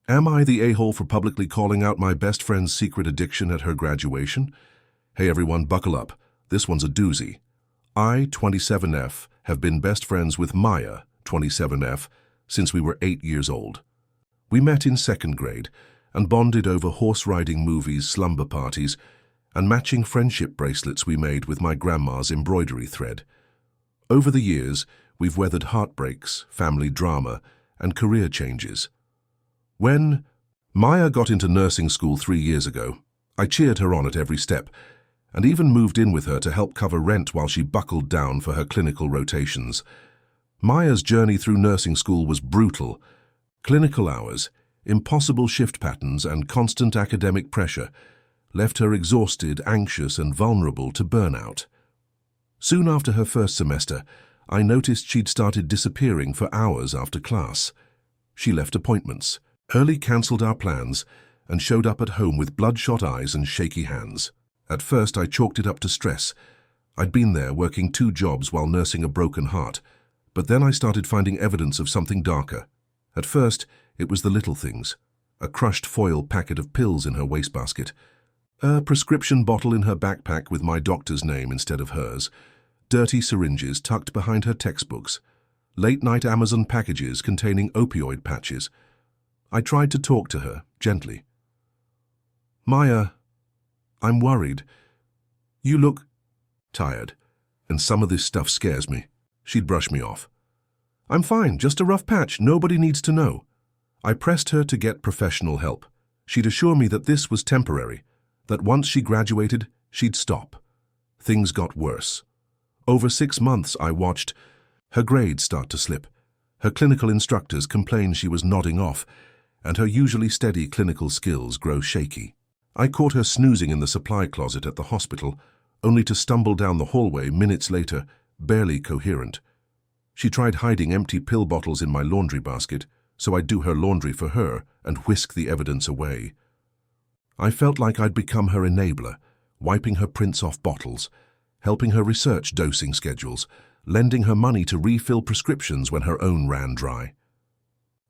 Am I the a-hole for publicly calling out my best friend's secret addiction at her graduation? Hey everyone, buckle up. This one's a doozy. I, 27F, have been best friends with Maya, 27F, since we were 8 years old. We met in second grade and bonded over horse-riding movies, slumber parties, and matching friendship bracelets we made with my grandma's embroidery thread. Over the years, we've weathered heartbreaks, family drama, and career changes. When Maya got into nursing school 3 years ago, I cheered her on at every step, and even moved in with her to help cover rent while she buckled down for her clinical rotations. Maya's journey through nursing school was brutal. Clinical hours, impossible shift patterns, and constant academic pressure left her exhausted, anxious, and vulnerable to burnout. Soon after her first semester, I noticed she'd started disappearing for hours after class. She left appointments, early cancelled our plans, and showed up at home with bloodshot eyes and shaky hands. At first, I chalked it up to stress. I'd been there working 2 jobs while nursing a broken heart, but then I started finding evidence of something darker. At first, it was the little things. A crushed foil packet of pills in her wastebasket, a prescription bottle in her backpack with my doctor's name instead of hers, dirty syringes tucked behind her textbooks, late-night Amazon packages containing opioid patches. I tried to talk to her, gently. Maya, I'm worried. You look tired, and some of this stuff scares me. She'd brush me off. I'm fine, just a rough patch, nobody needs to know. I pressed her to get professional help. She'd assure me that this was temporary, that once she graduated, she'd stop. Things got worse. Over 6 months, I watched her grades start to slip. Her clinical instructors complained she was nodding off, and her usually steady clinical skills grow shaky. I caught her snoozing in the supply closet at the hospital, only to stumble down the hallway minutes later, barely coherent. She tried hiding empty pill bottles in my laundry basket, so I'd do her laundry for her and whisk the evidence away. I felt like I'd become her enabler, wiping her prints off bottles, helping her research dosing schedules, lending her money to refill prescriptions when her own ran dry.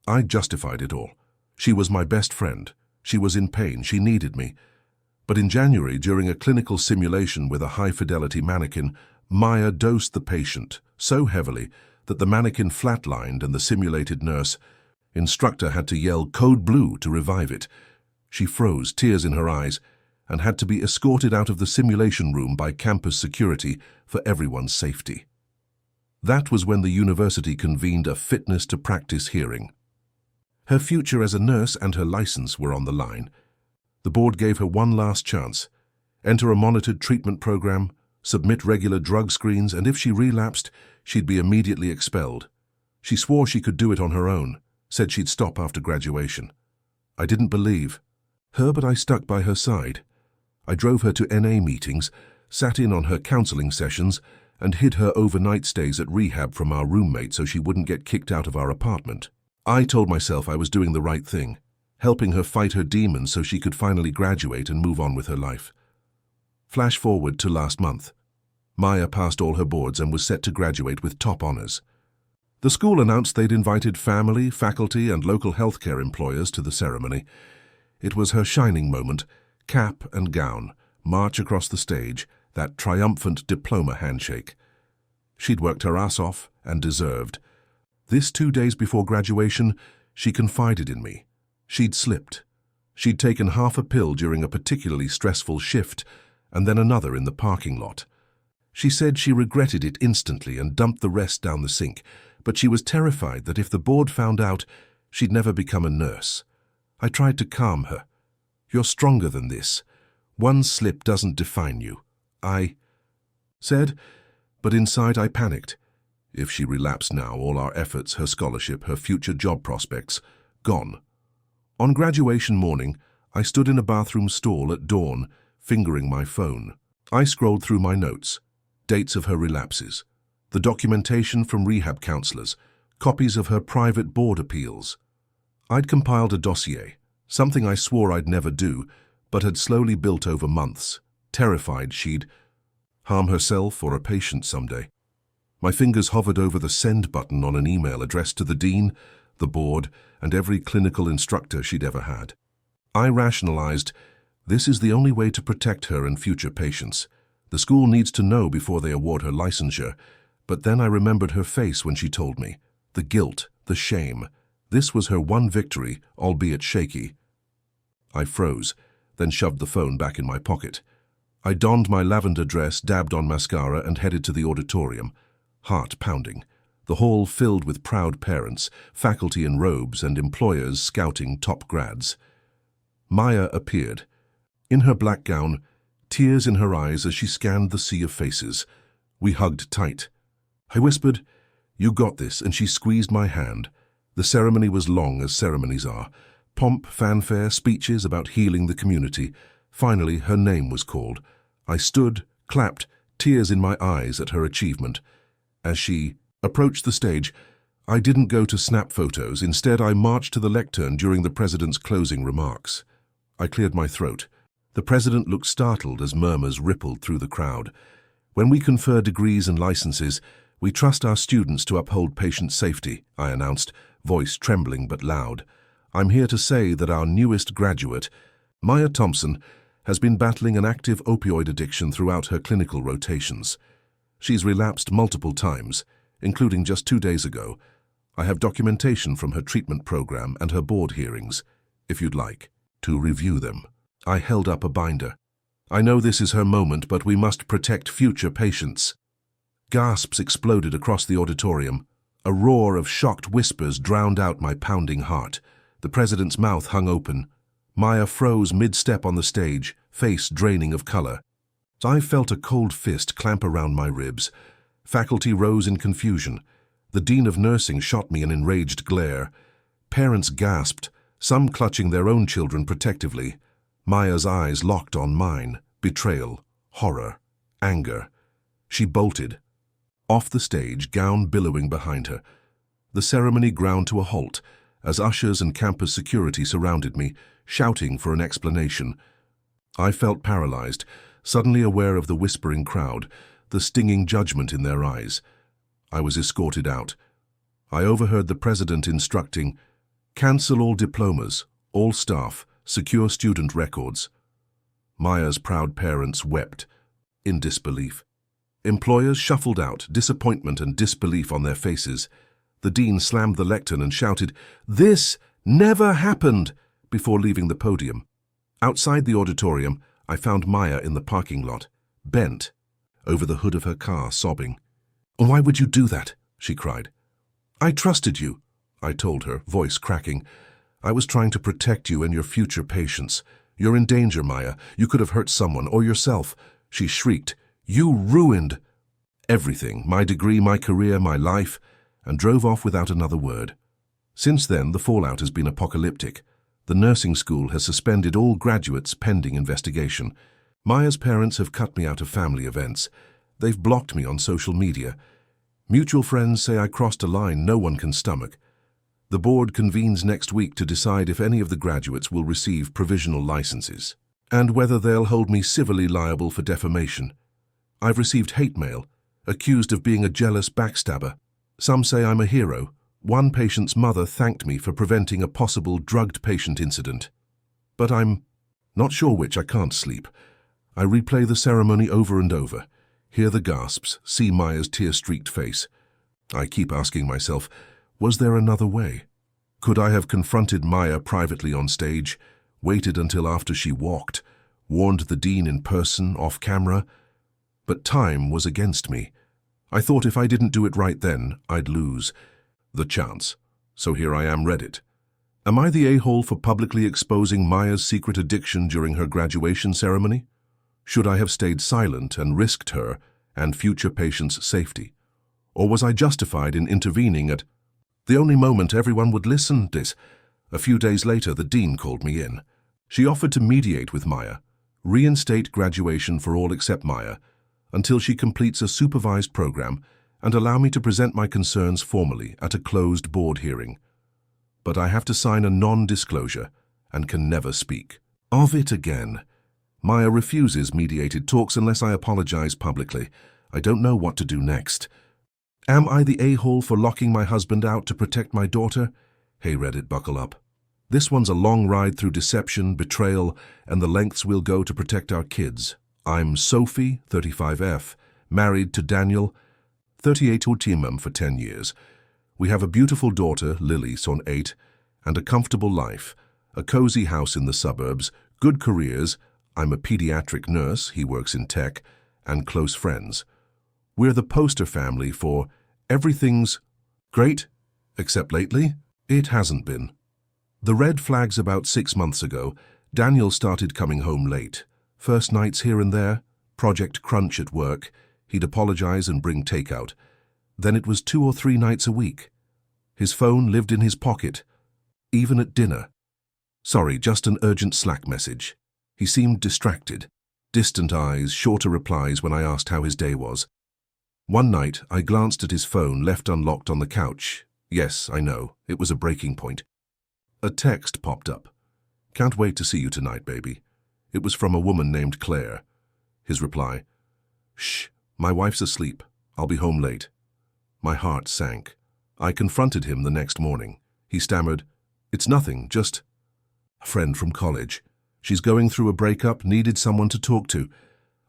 I justified it all. She was my best friend. She was in pain. She needed me. But in January, during a clinical simulation with a high-fidelity mannequin, Maya dosed the patient so heavily that the mannequin flatlined and the simulated nurse instructor had to yell "Code Blue" to revive it. She froze, tears in her eyes, and had to be escorted out of the simulation room by campus security for everyone's safety. That was when the university convened a fitness to practice hearing. Her future as a nurse and her license were on the line. The board gave her one last chance: enter a monitored treatment program, submit regular drug screens, and if she relapsed, she'd be immediately expelled. She swore she could do it on her own, said she'd stop after graduation. I didn't believe her, but I stuck by her side. I drove her to NA meetings, sat in on her counseling sessions, and hid her overnight stays at rehab from our roommate so she wouldn't get kicked out of our apartment. I told myself I was doing the right thing, helping her fight her demons so she could finally graduate and move on with her life. Flash forward to last month. Maya passed all her boards and was set to graduate with top honors. The school announced they'd invited family, faculty, and local healthcare employers to the ceremony. It was her shining moment: cap and gown, march across the stage, that triumphant diploma handshake. She'd worked her ass off and deserved. This 2 days before graduation, she confided in me. She'd slipped. She'd taken half a pill during a particularly stressful shift and then another in the parking lot. She said she regretted it instantly and dumped the rest down the sink, but she was terrified that if the board found out, she'd never become a nurse. I tried to calm her. You're stronger than this. One slip doesn't define you, I said, but inside I panicked. If she relapsed now, all our efforts, her scholarship, her future job prospects, gone. On graduation morning, I stood in a bathroom stall at dawn, fingering my phone. I scrolled through my notes, dates of her relapses, the documentation from rehab counselors, copies of her private board appeals. I'd compiled a dossier, something I swore I'd never do, but had slowly built over months, terrified she'd harm herself or a patient someday. My fingers hovered over the send button on an email addressed to the dean, the board, and every clinical instructor she'd ever had. I rationalized, this is the only way to protect her and future patients. The school needs to know before they award her licensure. But then I remembered her face when she told me. The guilt, the shame. This was her one victory, albeit shaky. I froze, then shoved the phone back in my pocket. I donned my lavender dress, dabbed on mascara, and headed to the auditorium, heart pounding. The hall filled with proud parents, faculty in robes, and employers scouting top grads. Maya appeared. In her black gown, tears in her eyes as she scanned the sea of faces. We hugged tight. I whispered, "You got this," and she squeezed my hand. The ceremony was long, as ceremonies are. Pomp, fanfare, speeches about healing the community. Finally, her name was called. I stood, clapped, tears in my eyes at her achievement. As she approached the stage, I didn't go to snap photos. Instead, I marched to the lectern during the president's closing remarks. I cleared my throat. The president looked startled as murmurs rippled through the crowd. When we confer degrees and licenses, we trust our students to uphold patient safety, I announced, voice trembling but loud. I'm here to say that our newest graduate, Maya Thompson, has been battling an active opioid addiction throughout her clinical rotations. She's relapsed multiple times, including just 2 days ago. I have documentation from her treatment program and her board hearings, if you'd like, to review them. I held up a binder. I know this is her moment, but we must protect future patients. Gasps exploded across the auditorium. A roar of shocked whispers drowned out my pounding heart. The president's mouth hung open. Maya froze mid-step on the stage, face draining of color. I felt a cold fist clamp around my ribs. Faculty rose in confusion. The dean of nursing shot me an enraged glare. Parents gasped, some clutching their own children protectively. Maya's eyes locked on mine. Betrayal, horror, anger. She bolted. Off the stage, gown billowing behind her. The ceremony ground to a halt as ushers and campus security surrounded me, shouting for an explanation. I felt paralyzed, suddenly aware of the whispering crowd, the stinging judgment in their eyes. I was escorted out. I overheard the president instructing, "Cancel all diplomas, all staff, secure student records." Maya's proud parents wept, in disbelief. Employers shuffled out, disappointment and disbelief on their faces. The dean slammed the lectern and shouted, "This never happened!" before leaving the podium. Outside the auditorium, I found Maya in the parking lot, bent over the hood of her car, sobbing. "Why would you do that?" she cried. "I trusted you," I told her, voice cracking. "I was trying to protect you and your future patients. You're in danger, Maya. You could have hurt someone or yourself." She shrieked, "You ruined everything, my degree, my career, my life," and drove off without another word. Since then, the fallout has been apocalyptic. The nursing school has suspended all graduates pending investigation. Maya's parents have cut me out of family events. They've blocked me on social media. Mutual friends say I crossed a line no one can stomach. The board convenes next week to decide if any of the graduates will receive provisional licenses, and whether they'll hold me civilly liable for defamation. I've received hate mail, accused of being a jealous backstabber. Some say I'm a hero. One patient's mother thanked me for preventing a possible drugged patient incident. But I'm not sure which. I can't sleep. I replay the ceremony over and over, hear the gasps, see Maya's tear-streaked face. I keep asking myself, was there another way? Could I have confronted Maya privately on stage, waited until after she walked, warned the dean in person, off camera? But time was against me. I thought if I didn't do it right then, I'd lose the chance. So here I am, Reddit. Am I the a-hole for publicly exposing Maya's secret addiction during her graduation ceremony? Should I have stayed silent and risked her and future patients' safety? Or was I justified in intervening at the only moment everyone would listen? A few days later, the dean called me in. She offered to mediate with Maya, reinstate graduation for all except Maya, until she completes a supervised program, and allow me to present my concerns formally at a closed board hearing. But I have to sign a non-disclosure and can never speak of it again. Maya refuses mediated talks unless I apologize publicly. I don't know what to do next. Am I the a-hole for locking my husband out to protect my daughter? Hey Reddit, buckle up. This one's a long ride through deception, betrayal, and the lengths we'll go to protect our kids. I'm Sophie, 35F, married to Daniel, 38 Utimam for 10 years. We have a beautiful daughter, Lily, son 8, and a comfortable life, a cozy house in the suburbs, good careers. I'm a pediatric nurse, he works in tech, and close friends. We're the poster family for everything's great, except lately, it hasn't been. The red flags about 6 months ago, Daniel started coming home late. First nights here and there, project crunch at work, he'd apologize and bring takeout. Then it was 2 or 3 nights a week. His phone lived in his pocket, even at dinner. Sorry, just an urgent Slack message. He seemed distracted. Distant eyes, shorter replies when I asked how his day was. One night, I glanced at his phone left unlocked on the couch. Yes, I know, it was a breaking point. A text popped up. Can't wait to see you tonight, baby. It was from a woman named Claire. His reply, Shh, my wife's asleep. I'll be home late. My heart sank. I confronted him the next morning. He stammered, It's nothing, just a friend from college. She's going through a breakup, needed someone to talk to.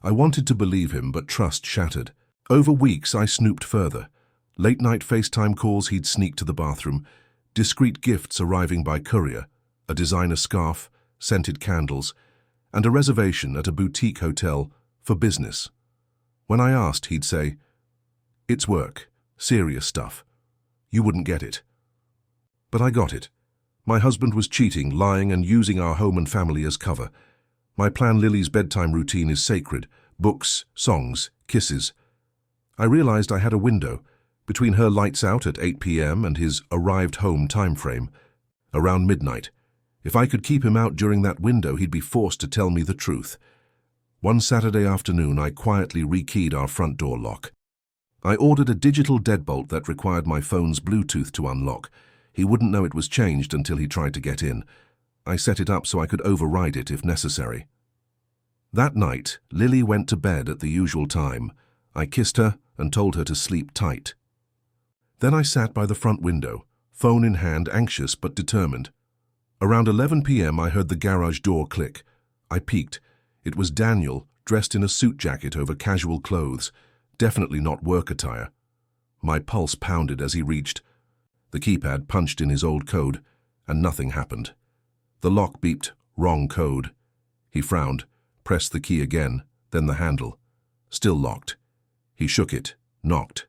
I wanted to believe him, but trust shattered. Over weeks, I snooped further. Late-night FaceTime calls he'd sneak to the bathroom, discreet gifts arriving by courier, a designer scarf, scented candles, and a reservation at a boutique hotel for business. When I asked, he'd say, It's work, serious stuff. You wouldn't get it. But I got it. My husband was cheating, lying, and using our home and family as cover. My plan Lily's bedtime routine is sacred. Books, songs, kisses. I realized I had a window between her lights out at 8 p.m. and his arrived home time frame, around midnight. If I could keep him out during that window, he'd be forced to tell me the truth. One Saturday afternoon, I quietly rekeyed our front door lock. I ordered a digital deadbolt that required my phone's Bluetooth to unlock. He wouldn't know it was changed until he tried to get in. I set it up so I could override it if necessary. That night, Lily went to bed at the usual time. I kissed her and told her to sleep tight. Then I sat by the front window, phone in hand, anxious but determined. Around 11 p.m. I heard the garage door click. I peeked. It was Daniel, dressed in a suit jacket over casual clothes, definitely not work attire. My pulse pounded as he reached. The keypad punched in his old code, and nothing happened. The lock beeped, wrong code. He frowned, pressed the key again, then the handle. Still locked. He shook it, knocked.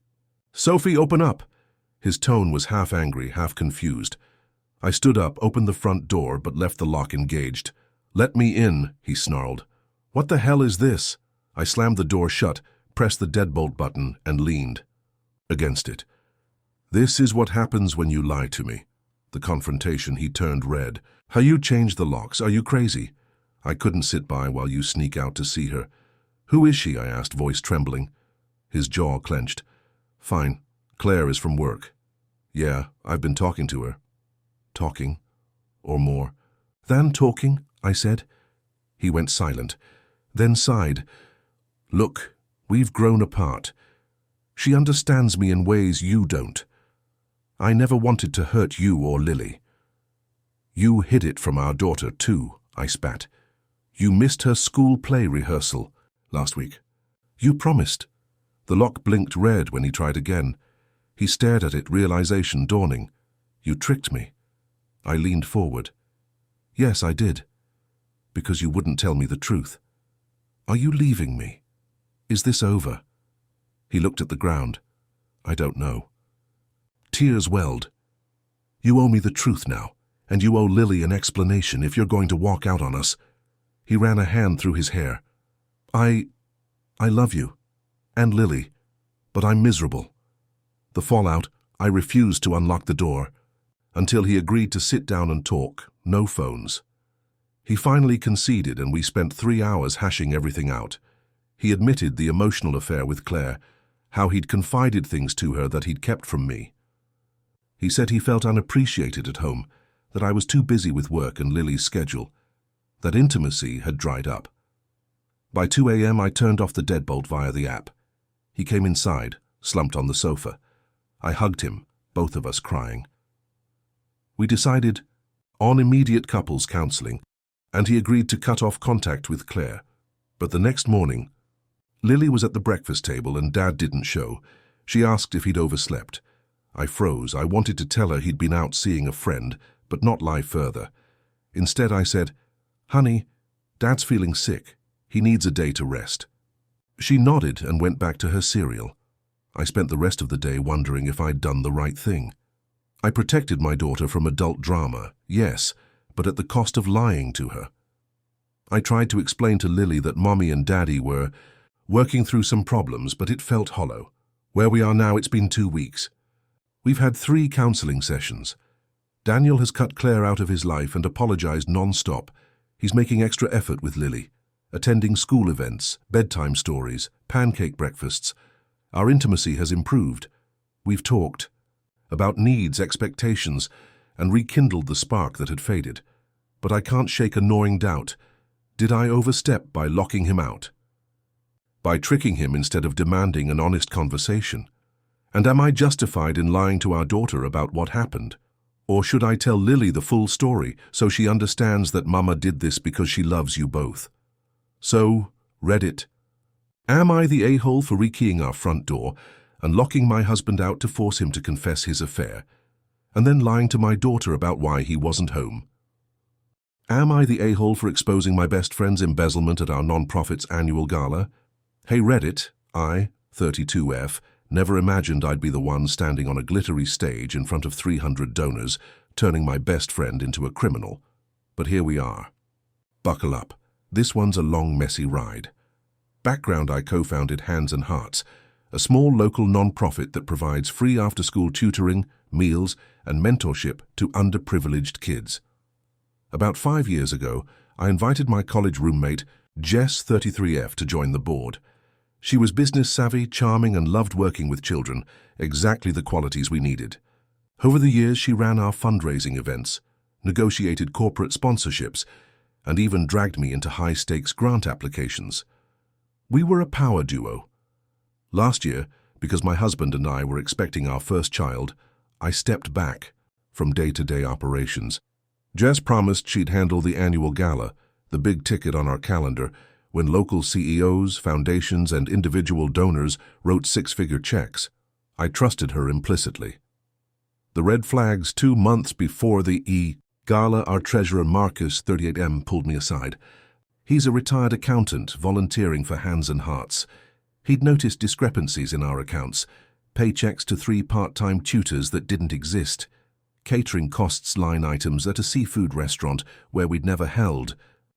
Sophie, open up! His tone was half angry, half confused. I stood up, opened the front door, but left the lock engaged. Let me in, he snarled. What the hell is this? I slammed the door shut, pressed the deadbolt button, and leaned against it. This is what happens when you lie to me. The confrontation, he turned red. How you changed the locks? Are you crazy? I couldn't sit by while you sneak out to see her. Who is she? I asked, voice trembling. His jaw clenched. Fine. Claire is from work. Yeah, I've been talking to her. Talking. Or more. Than talking, I said. He went silent, then sighed. Look, we've grown apart. She understands me in ways you don't. I never wanted to hurt you or Lily. You hid it from our daughter, too, I spat. You missed her school play rehearsal last week. You promised. The lock blinked red when he tried again. He stared at it, realization dawning. You tricked me. I leaned forward. Yes, I did. Because you wouldn't tell me the truth. Are you leaving me? Is this over? He looked at the ground. I don't know. Tears welled. You owe me the truth now, and you owe Lily an explanation if you're going to walk out on us. He ran a hand through his hair. I love you, and Lily, but I'm miserable. The fallout, I refused to unlock the door, until he agreed to sit down and talk, no phones. He finally conceded, and we spent 3 hours hashing everything out. He admitted the emotional affair with Claire, how he'd confided things to her that he'd kept from me. He said he felt unappreciated at home, that I was too busy with work and Lily's schedule, that intimacy had dried up. By 2 a.m. I turned off the deadbolt via the app. He came inside, slumped on the sofa. I hugged him, both of us crying. We decided on immediate couples counseling, and he agreed to cut off contact with Claire. But the next morning, Lily was at the breakfast table and Dad didn't show. She asked if he'd overslept. I froze. I wanted to tell her he'd been out seeing a friend, but not lie further. Instead, I said, "Honey, Dad's feeling sick. He needs a day to rest." She nodded and went back to her cereal. I spent the rest of the day wondering if I'd done the right thing. I protected my daughter from adult drama, yes, but at the cost of lying to her. I tried to explain to Lily that Mommy and Daddy were working through some problems, but it felt hollow. Where we are now, it's been 2 weeks. We've had 3 counseling sessions. Daniel has cut Claire out of his life and apologized non-stop. He's making extra effort with Lily, attending school events, bedtime stories, pancake breakfasts. Our intimacy has improved. We've talked about needs, expectations, and rekindled the spark that had faded. But I can't shake a gnawing doubt. Did I overstep by locking him out? By tricking him instead of demanding an honest conversation? And am I justified in lying to our daughter about what happened? Or should I tell Lily the full story so she understands that Mama did this because she loves you both? So, Reddit. Am I the a-hole for rekeying our front door and locking my husband out to force him to confess his affair, and then lying to my daughter about why he wasn't home? Am I the a-hole for exposing my best friend's embezzlement at our non-profit's annual gala? Hey Reddit, I, 32F, never imagined I'd be the one standing on a glittery stage in front of 300 donors, turning my best friend into a criminal. But here we are. Buckle up. This one's a long, messy ride. Background: I co-founded Hands and Hearts, a small local non-profit that provides free after-school tutoring, meals, and mentorship to underprivileged kids. About 5 years ago, I invited my college roommate, Jess, 33F, to join the board. She was business-savvy, charming, and loved working with children, exactly the qualities we needed. Over the years, she ran our fundraising events, negotiated corporate sponsorships, and even dragged me into high-stakes grant applications. We were a power duo. Last year, because my husband and I were expecting our first child, I stepped back from day-to-day operations. Jess promised she'd handle the annual gala, the big ticket on our calendar, when local CEOs, foundations, and individual donors wrote 6-figure checks. I trusted her implicitly. The red flags 2 months before the gala, our treasurer Marcus, 38M, pulled me aside. He's a retired accountant volunteering for Hands and Hearts. He'd noticed discrepancies in our accounts, paychecks to 3 part-time tutors that didn't exist, catering costs line items at a seafood restaurant where we'd never held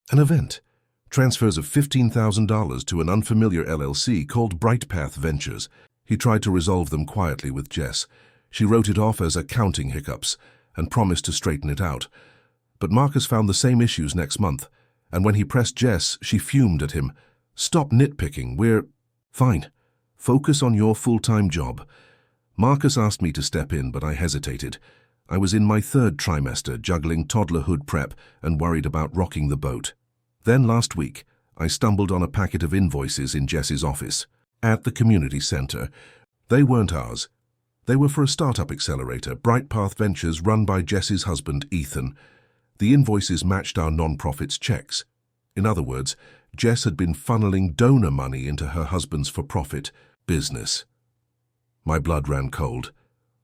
an event, transfers of $15,000 to an unfamiliar LLC called Brightpath Ventures. He tried to resolve them quietly with Jess. She wrote it off as accounting hiccups and promised to straighten it out. But Marcus found the same issues next month, and when he pressed Jess, she fumed at him. "Stop nitpicking, we're fine. Focus on your full-time job." Marcus asked me to step in, but I hesitated. I was in my 3rd trimester, juggling toddlerhood prep and worried about rocking the boat. Then last week, I stumbled on a packet of invoices in Jess's office, at the community center. They weren't ours. They were for a startup accelerator, Brightpath Ventures, run by Jess's husband, Ethan. The invoices matched our non-profit's checks. In other words, Jess had been funneling donor money into her husband's for-profit business. My blood ran cold.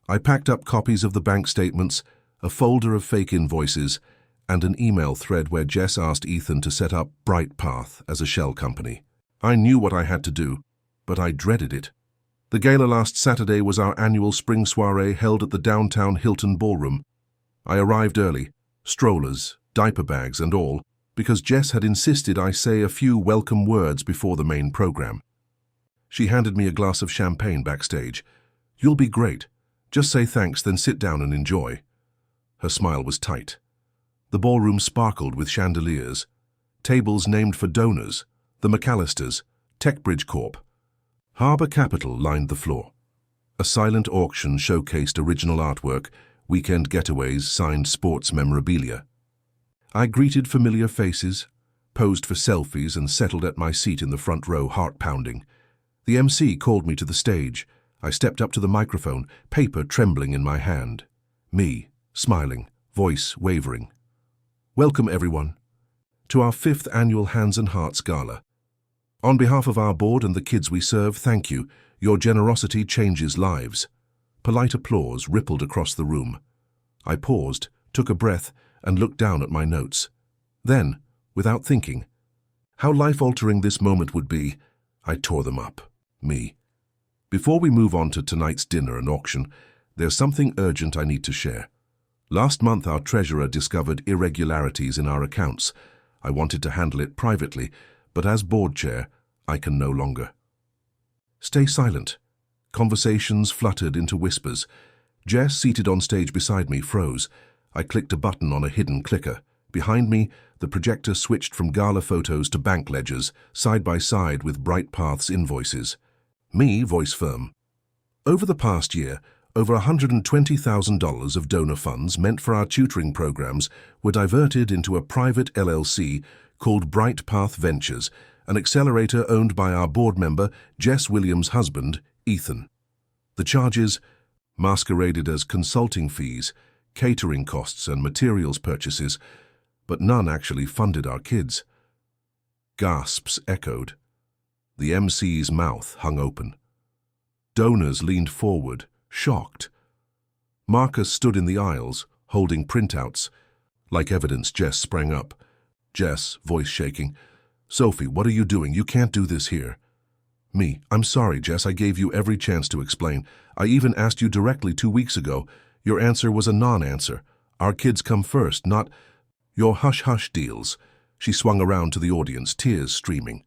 I packed up copies of the bank statements, a folder of fake invoices, and an email thread where Jess asked Ethan to set up Brightpath as a shell company. I knew what I had to do, but I dreaded it. The gala last Saturday was our annual spring soiree held at the downtown Hilton Ballroom. I arrived early, strollers, diaper bags and all, because Jess had insisted I say a few welcome words before the main program. She handed me a glass of champagne backstage. "You'll be great. Just say thanks, then sit down and enjoy." Her smile was tight. The ballroom sparkled with chandeliers. Tables named for donors, the McAllisters, TechBridge Corp. Harbor Capital lined the floor. A silent auction showcased original artwork, weekend getaways, signed sports memorabilia. I greeted familiar faces, posed for selfies, and settled at my seat in the front row, heart pounding. The MC called me to the stage. I stepped up to the microphone, paper trembling in my hand. Me, smiling, voice wavering. Welcome, everyone, to our 5th annual Hands and Hearts Gala. On behalf of our board and the kids we serve, thank you. Your generosity changes lives. Polite applause rippled across the room. I paused, took a breath, and looked down at my notes. Then, without thinking, how life-altering this moment would be, I tore them up. Me. Before we move on to tonight's dinner and auction, there's something urgent I need to share. Last month, our treasurer discovered irregularities in our accounts. I wanted to handle it privately, but as board chair, I can no longer. Stay silent. Conversations fluttered into whispers. Jess, seated on stage beside me, froze. I clicked a button on a hidden clicker. Behind me, the projector switched from gala photos to bank ledgers, side by side with Bright Path's invoices. Me, voice firm. Over the past year, over $120,000 of donor funds meant for our tutoring programs were diverted into a private LLC called Bright Path Ventures, an accelerator owned by our board member, Jess Williams' husband, Ethan. The charges, masqueraded as consulting fees, catering costs and materials purchases, but none actually funded our kids. Gasps echoed. The MC's mouth hung open. Donors leaned forward, shocked. Marcus stood in the aisles, holding printouts. Like evidence, Jess sprang up. Jess, voice shaking. Sophie, what are you doing? You can't do this here. Me, I'm sorry, Jess. I gave you every chance to explain. I even asked you directly 2 weeks ago. Your answer was a non-answer. Our kids come first, not your hush-hush deals. She swung around to the audience, tears streaming.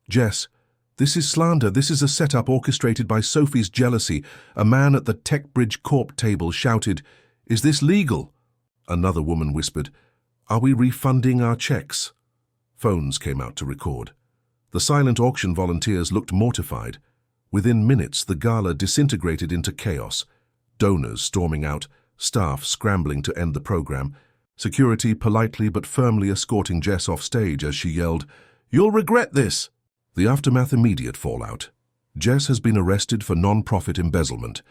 Jess, this is slander. This is a setup orchestrated by Sophie's jealousy. A man at the Techbridge Corp table shouted, "Is this legal?" Another woman whispered, "Are we refunding our checks?" Phones came out to record. The silent auction volunteers looked mortified. Within minutes, the gala disintegrated into chaos. Donors storming out, staff scrambling to end the program, security politely but firmly escorting Jess off stage as she yelled, "You'll regret this!" The aftermath immediate fallout. Jess has been arrested for non-profit embezzlement.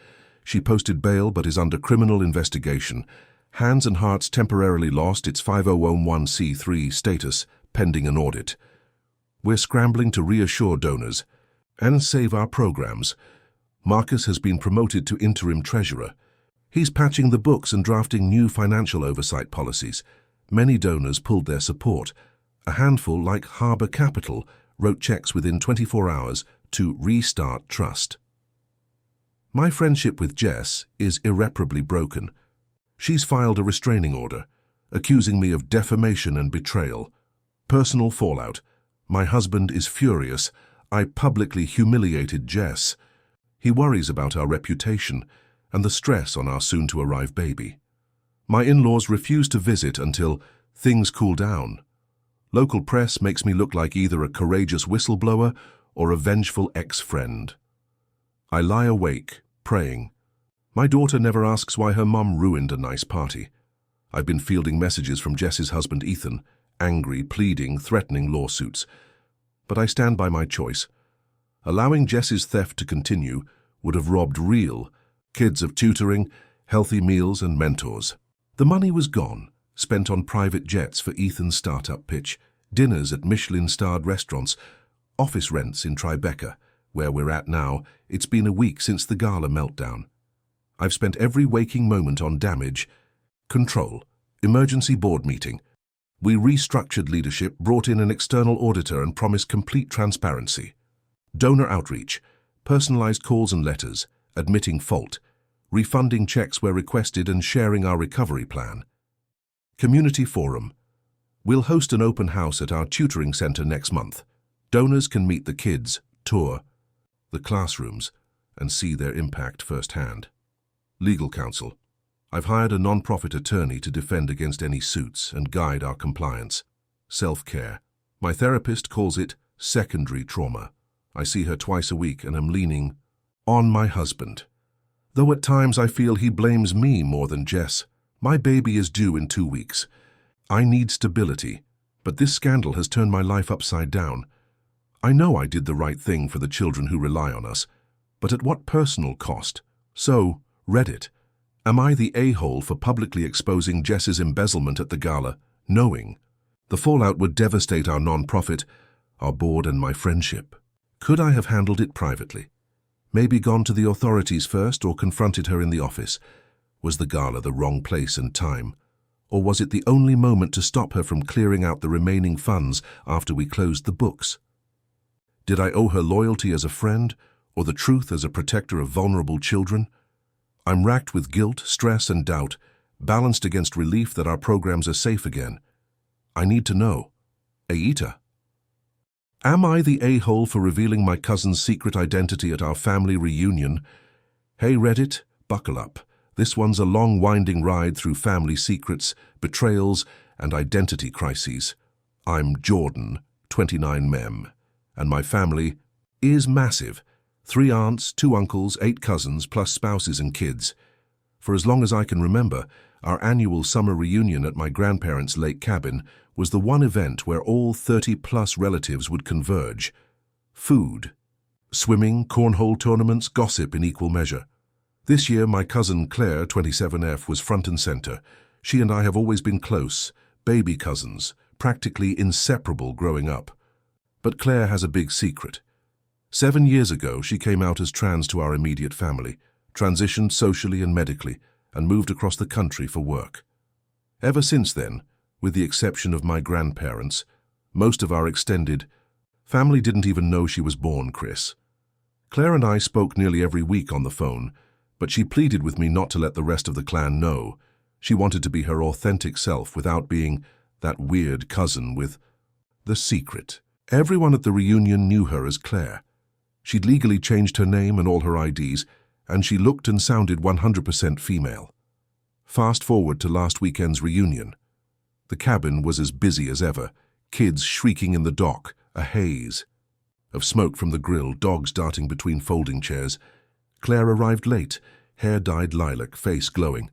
She posted bail but is under criminal investigation. Hands and Hearts temporarily lost its 5001c3 status pending an audit. We're scrambling to reassure donors and save our programs. Marcus has been promoted to interim treasurer. He's patching the books and drafting new financial oversight policies. Many donors pulled their support. A handful, like Harbour Capital, wrote checks within 24 hours to restart trust. My friendship with Jess is irreparably broken. She's filed a restraining order, accusing me of defamation and betrayal. Personal fallout. My husband is furious. I publicly humiliated Jess. He worries about our reputation and the stress on our soon-to-arrive baby. My in-laws refuse to visit until things cool down. Local press makes me look like either a courageous whistleblower or a vengeful ex-friend. I lie awake, praying. My daughter never asks why her mum ruined a nice party. I've been fielding messages from Jess's husband Ethan, angry, pleading, threatening lawsuits. But I stand by my choice. Allowing Jess's theft to continue would have robbed real kids of tutoring, healthy meals and mentors. The money was gone, spent on private jets for Ethan's startup pitch, dinners at Michelin-starred restaurants, office rents in Tribeca, where we're at now. It's been a week since the gala meltdown. I've spent every waking moment on damage, control, emergency board meeting. We restructured leadership, brought in an external auditor and promised complete transparency. Donor outreach, personalized calls and letters, admitting fault, refunding checks where requested and sharing our recovery plan. Community forum. We'll host an open house at our tutoring center next month. Donors can meet the kids, tour the classrooms, and see their impact firsthand. Legal counsel. I've hired a non-profit attorney to defend against any suits and guide our compliance. Self-care. My therapist calls it secondary trauma. I see her twice a week and am leaning on my husband. Though at times I feel he blames me more than Jess. My baby is due in 2 weeks. I need stability, but this scandal has turned my life upside down. I know I did the right thing for the children who rely on us, but at what personal cost? So, Reddit. Am I the a-hole for publicly exposing Jess's embezzlement at the gala, knowing the fallout would devastate our non-profit, our board and my friendship? Could I have handled it privately? Maybe gone to the authorities first or confronted her in the office? Was the gala the wrong place and time? Or was it the only moment to stop her from clearing out the remaining funds after we closed the books? Did I owe her loyalty as a friend or the truth as a protector of vulnerable children? I'm racked with guilt, stress, and doubt, balanced against relief that our programs are safe again. I need to know. Aita. Am I the a-hole for revealing my cousin's secret identity at our family reunion? Hey Reddit, buckle up. This one's a long winding ride through family secrets, betrayals, and identity crises. I'm Jordan, 29 Mem, and my family is massive. 3 aunts, 2 uncles, 8 cousins, plus spouses and kids. For as long as I can remember, our annual summer reunion at my grandparents' lake cabin was the one event where all 30-plus relatives would converge. Food, swimming, cornhole tournaments, gossip in equal measure. This year, my cousin Claire, 27F, was front and center. She and I have always been close, baby cousins, practically inseparable growing up. But Claire has a big secret. 7 years ago, she came out as trans to our immediate family, transitioned socially and medically, and moved across the country for work. Ever since then, with the exception of my grandparents, most of our extended family didn't even know she was born, Chris. Claire and I spoke nearly every week on the phone, but she pleaded with me not to let the rest of the clan know. She wanted to be her authentic self without being that weird cousin with the secret. Everyone at the reunion knew her as Claire. She'd legally changed her name and all her IDs, and she looked and sounded 100% female. Fast forward to last weekend's reunion. The cabin was as busy as ever, kids shrieking in the dock, a haze of smoke from the grill, dogs darting between folding chairs. Claire arrived late, hair dyed lilac, face glowing.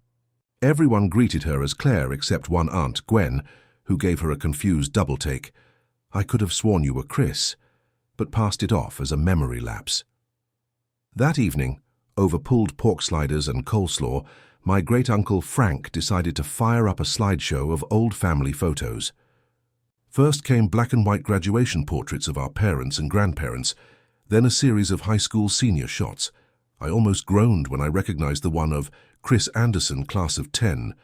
Everyone greeted her as Claire except one aunt, Gwen, who gave her a confused double-take. I could have sworn you were Chris, but passed it off as a memory lapse. That evening, over pulled pork sliders and coleslaw, my great-uncle Frank decided to fire up a slideshow of old family photos. First came black-and-white graduation portraits of our parents and grandparents, then a series of high school senior shots. I almost groaned when I recognized the one of Chris Anderson, class of 10,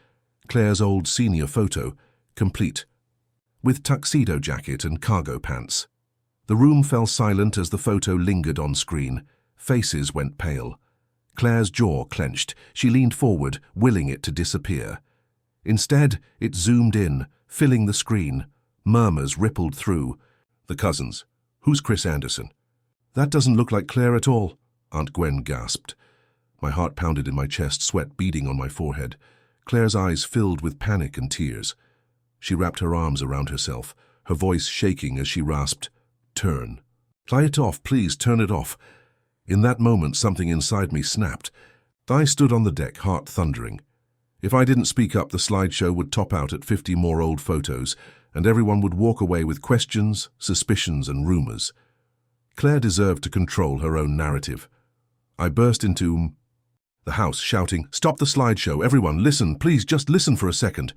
Claire's old senior photo, complete, with tuxedo jacket and cargo pants. The room fell silent as the photo lingered on screen. Faces went pale. Claire's jaw clenched. She leaned forward, willing it to disappear. Instead, it zoomed in, filling the screen. Murmurs rippled through. The cousins. Who's Chris Anderson? That doesn't look like Claire at all, Aunt Gwen gasped. My heart pounded in my chest, sweat beading on my forehead. Claire's eyes filled with panic and tears. She wrapped her arms around herself, her voice shaking as she rasped, "Turn. Play it off, please, turn it off." In that moment, something inside me snapped. I stood on the deck, heart thundering. If I didn't speak up, the slideshow would top out at 50 more old photos, and everyone would walk away with questions, suspicions, and rumors. Claire deserved to control her own narrative. I burst into the house, shouting, "Stop the slideshow! Everyone, listen! Please, just listen for a second!"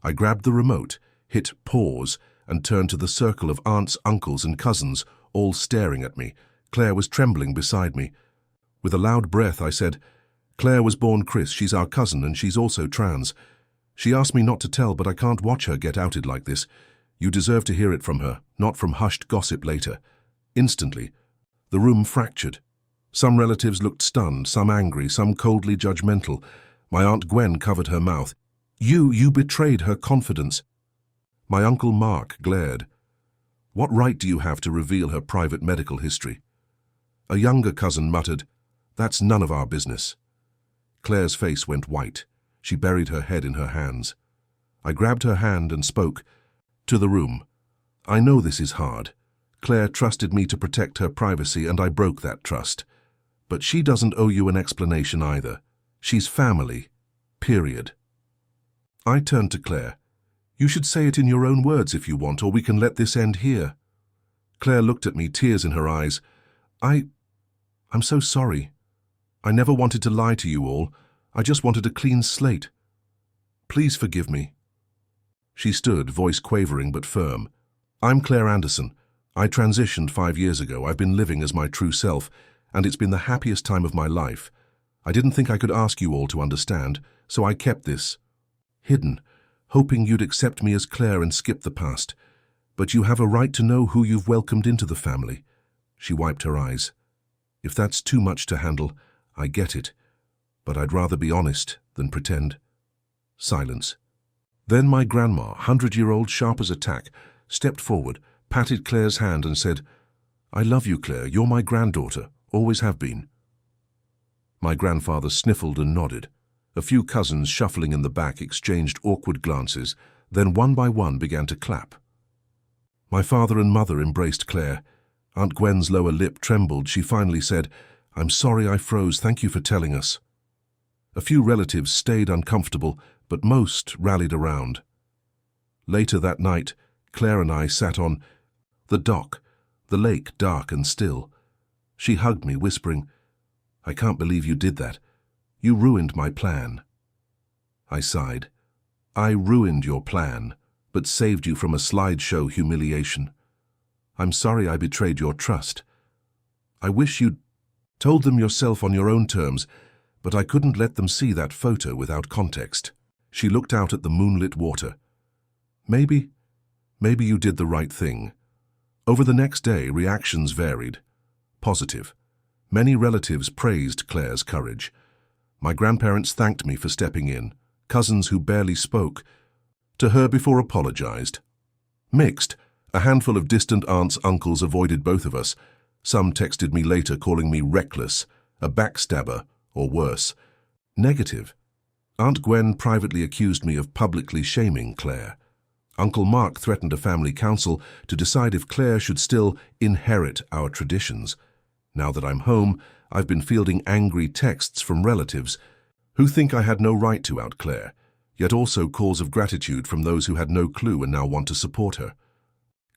I grabbed the remote, hit pause, and turned to the circle of aunts, uncles, and cousins, all staring at me. Claire was trembling beside me. With a loud breath, I said, "Claire was born Chris. She's our cousin, and she's also trans. She asked me not to tell, but I can't watch her get outed like this. You deserve to hear it from her, not from hushed gossip later." Instantly, the room fractured. Some relatives looked stunned, some angry, some coldly judgmental. My Aunt Gwen covered her mouth. You betrayed her confidence." My Uncle Mark glared. "What right do you have to reveal her private medical history?" A younger cousin muttered, "That's none of our business." Claire's face went white. She buried her head in her hands. I grabbed her hand and spoke to the room. "I know this is hard. Claire trusted me to protect her privacy, and I broke that trust. But she doesn't owe you an explanation either. She's family. Period." I turned to Claire. "You should say it in your own words if you want, or we can let this end here." Claire looked at me, tears in her eyes. I'm so sorry. I never wanted to lie to you all. I just wanted a clean slate. Please forgive me." She stood, voice quavering but firm. "I'm Claire Anderson. I transitioned 5 years ago. I've been living as my true self, and it's been the happiest time of my life. I didn't think I could ask you all to understand, so I kept this hidden, hoping you'd accept me as Claire and skip the past. But you have a right to know who you've welcomed into the family." She wiped her eyes. "If that's too much to handle, I get it. But I'd rather be honest than pretend." Silence. Then my grandma, 100-year-old sharp as a tack, stepped forward, patted Claire's hand and said, "I love you, Claire. You're my granddaughter. Always have been." My grandfather sniffled and nodded. A few cousins shuffling in the back exchanged awkward glances, then one by one began to clap. My father and mother embraced Claire. Aunt Gwen's lower lip trembled. She finally said, "I'm sorry I froze. Thank you for telling us." A few relatives stayed uncomfortable, but most rallied around. Later that night, Claire and I sat on the dock, the lake dark and still. She hugged me, whispering, "I can't believe you did that. You ruined my plan." I sighed. "I ruined your plan, but saved you from a slideshow humiliation. I'm sorry I betrayed your trust. I wish you'd told them yourself on your own terms, but I couldn't let them see that photo without context." She looked out at the moonlit water. Maybe you did the right thing." Over the next day, reactions varied. Positive. Many relatives praised Claire's courage. My grandparents thanked me for stepping in. Cousins who barely spoke to her before apologized. Mixed. A handful of distant aunts, uncles avoided both of us. Some texted me later calling me reckless, a backstabber, or worse. Negative. Aunt Gwen privately accused me of publicly shaming Claire. Uncle Mark threatened a family council to decide if Claire should still inherit our traditions. Now that I'm home, I've been fielding angry texts from relatives who think I had no right to out Claire, yet also calls of gratitude from those who had no clue and now want to support her.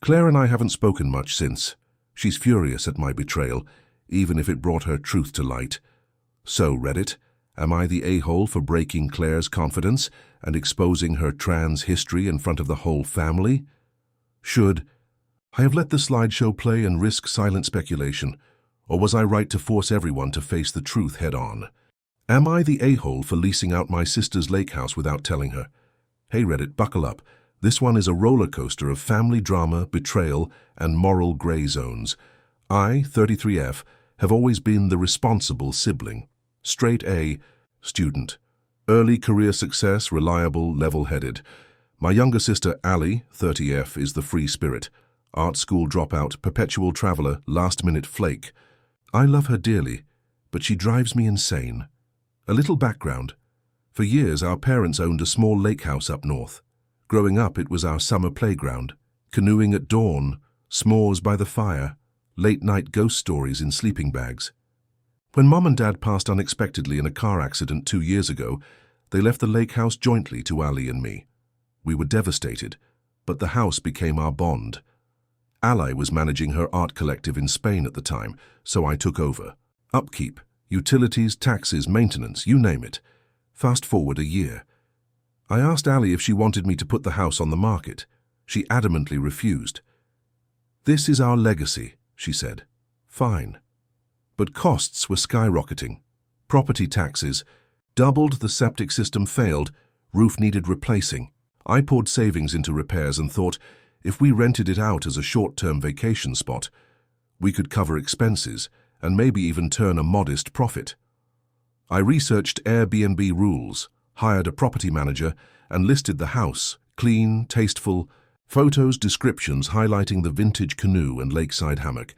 Claire and I haven't spoken much since. She's furious at my betrayal, even if it brought her truth to light. So, Reddit, am I the a-hole for breaking Claire's confidence and exposing her trans history in front of the whole family? Should I have let the slideshow play and risk silent speculation, or was I right to force everyone to face the truth head-on? Am I the a-hole for leasing out my sister's lake house without telling her? Hey Reddit, buckle up. This one is a roller coaster of family drama, betrayal, and moral gray zones. I, 33F, have always been the responsible sibling. Straight A, student. Early career success, reliable, level-headed. My younger sister, Ali, 30F, is the free spirit. Art school dropout, perpetual traveler, last-minute flake. I love her dearly, but she drives me insane. A little background. For years, our parents owned a small lake house up north. Growing up, it was our summer playground. Canoeing at dawn, s'mores by the fire, late-night ghost stories in sleeping bags. When Mom and Dad passed unexpectedly in a car accident 2 years ago, they left the lake house jointly to Ali and me. We were devastated, but the house became our bond. Ali was managing her art collective in Spain at the time, so I took over. Upkeep, utilities, taxes, maintenance, you name it. Fast forward a year. I asked Ali if she wanted me to put the house on the market. She adamantly refused. "This is our legacy," she said. Fine. But costs were skyrocketing. Property taxes doubled, the septic system failed, roof needed replacing. I poured savings into repairs and thought, if we rented it out as a short-term vacation spot, we could cover expenses and maybe even turn a modest profit. I researched Airbnb rules, hired a property manager, and listed the house, clean, tasteful, photos, descriptions highlighting the vintage canoe and lakeside hammock.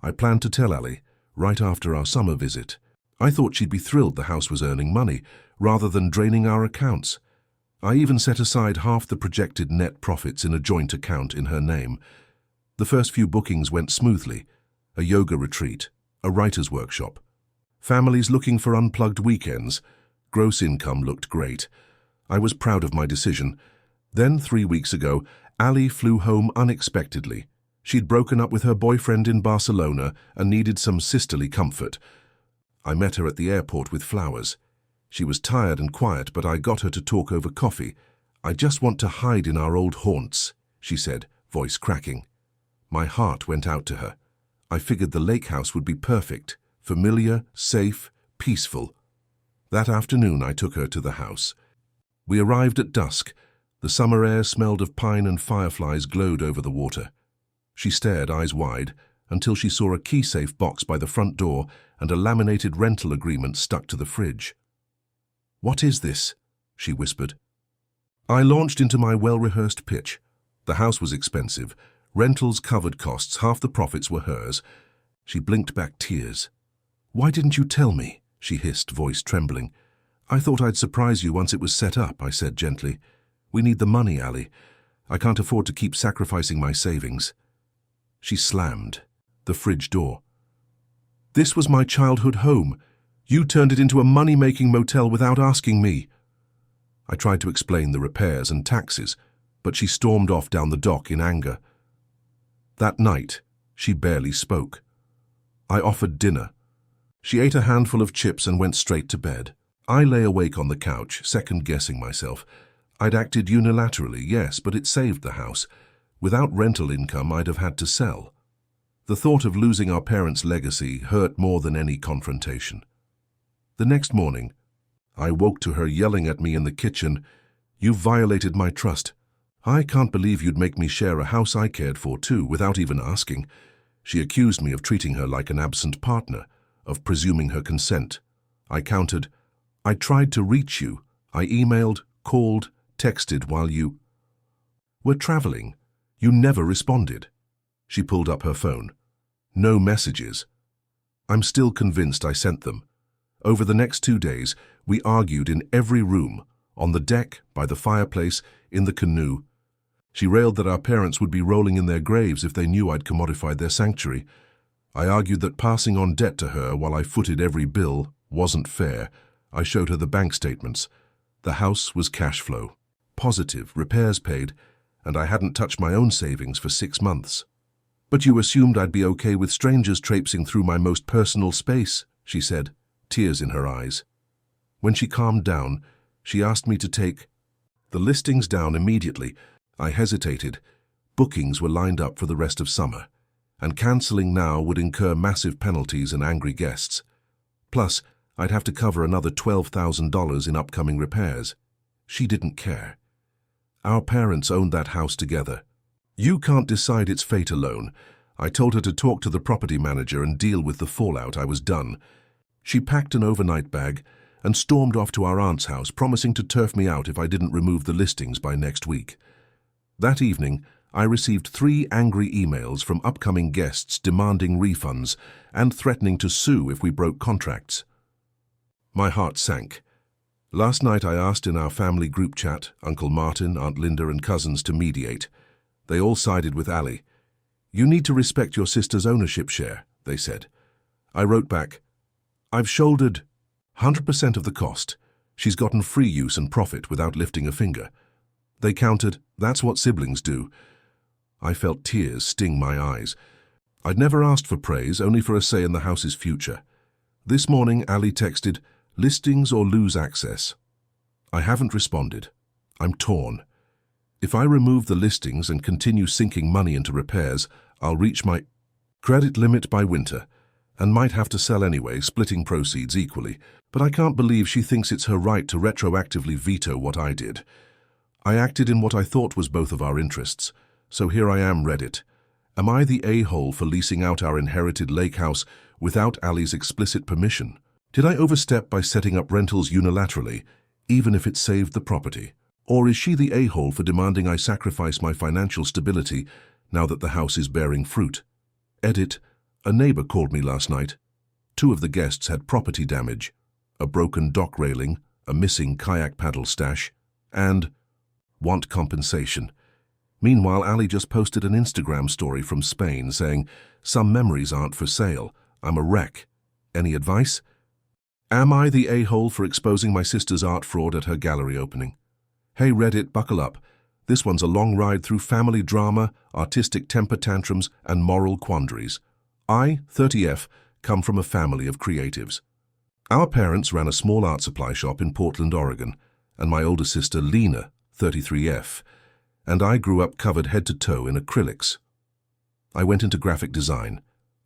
I planned to tell Ali right after our summer visit. I thought she'd be thrilled the house was earning money, rather than draining our accounts. I even set aside half the projected net profits in a joint account in her name. The first few bookings went smoothly. A yoga retreat, a writer's workshop. Families looking for unplugged weekends. Gross income looked great. I was proud of my decision. Then, 3 weeks ago, Ali flew home unexpectedly. She'd broken up with her boyfriend in Barcelona and needed some sisterly comfort. I met her at the airport with flowers. She was tired and quiet, but I got her to talk over coffee. "I just want to hide in our old haunts," she said, voice cracking. My heart went out to her. I figured the lake house would be perfect, familiar, safe, peaceful. That afternoon I took her to the house. We arrived at dusk. The summer air smelled of pine and fireflies glowed over the water. She stared, eyes wide, until she saw a key-safe box by the front door and a laminated rental agreement stuck to the fridge. "What is this?" she whispered. I launched into my well-rehearsed pitch. The house was expensive. Rentals covered costs, half the profits were hers. She blinked back tears. "Why didn't you tell me?" she hissed, voice trembling. "I thought I'd surprise you once it was set up," I said gently. "We need the money, Ali. I can't afford to keep sacrificing my savings." She slammed the fridge door. "This was my childhood home. You turned it into a money-making motel without asking me." I tried to explain the repairs and taxes, but she stormed off down the dock in anger. That night, she barely spoke. I offered dinner. She ate a handful of chips and went straight to bed. I lay awake on the couch, second-guessing myself. I'd acted unilaterally, yes, but it saved the house. Without rental income, I'd have had to sell. The thought of losing our parents' legacy hurt more than any confrontation. The next morning, I woke to her yelling at me in the kitchen, "You violated my trust. I can't believe you'd make me share a house I cared for too, without even asking." She accused me of treating her like an absent partner, of presuming her consent. I countered, "I tried to reach you. I emailed, called, texted while you were traveling. You never responded." She pulled up her phone. No messages. I'm still convinced I sent them. Over the next 2 days, we argued in every room, on the deck, by the fireplace, in the canoe. She railed that our parents would be rolling in their graves if they knew I'd commodified their sanctuary. I argued that passing on debt to her while I footed every bill wasn't fair. I showed her the bank statements. The house was cash flow, positive, repairs paid, and I hadn't touched my own savings for 6 months. "But you assumed I'd be okay with strangers traipsing through my most personal space," she said, tears in her eyes. When she calmed down, she asked me to take the listings down immediately. I hesitated. Bookings were lined up for the rest of summer, and cancelling now would incur massive penalties and angry guests. Plus, I'd have to cover another $12,000 in upcoming repairs. She didn't care. Our parents owned that house together. "You can't decide its fate alone." I told her to talk to the property manager and deal with the fallout. I was done. She packed an overnight bag and stormed off to our aunt's house, promising to turf me out if I didn't remove the listings by next week. That evening, I received 3 angry emails from upcoming guests demanding refunds and threatening to sue if we broke contracts. My heart sank. Last night I asked in our family group chat, Uncle Martin, Aunt Linda and cousins to mediate. They all sided with Ali. "You need to respect your sister's ownership share," they said. I wrote back, "I've shouldered 100% of the cost. She's gotten free use and profit without lifting a finger." They countered, "That's what siblings do." I felt tears sting my eyes. I'd never asked for praise, only for a say in the house's future. This morning, Ali texted, "Listings or lose access." I haven't responded. I'm torn. If I remove the listings and continue sinking money into repairs, I'll reach my credit limit by winter, and might have to sell anyway, splitting proceeds equally. But I can't believe she thinks it's her right to retroactively veto what I did. I acted in what I thought was both of our interests, so here I am, Reddit. Am I the a-hole for leasing out our inherited lake house without Ali's explicit permission? Did I overstep by setting up rentals unilaterally, even if it saved the property? Or is she the a-hole for demanding I sacrifice my financial stability now that the house is bearing fruit? Edit, a neighbor called me last night. 2 of the guests had property damage, a broken dock railing, a missing kayak paddle stash, and want compensation. Meanwhile, Ali just posted an Instagram story from Spain saying, "Some memories aren't for sale. I'm a wreck. Any advice?" Am I the a-hole for exposing my sister's art fraud at her gallery opening? Hey Reddit, buckle up. This one's a long ride through family drama, artistic temper tantrums, and moral quandaries. I, 30F, come from a family of creatives. Our parents ran a small art supply shop in Portland, Oregon, and my older sister, Lena, 33F, and I grew up covered head to toe in acrylics. I went into graphic design.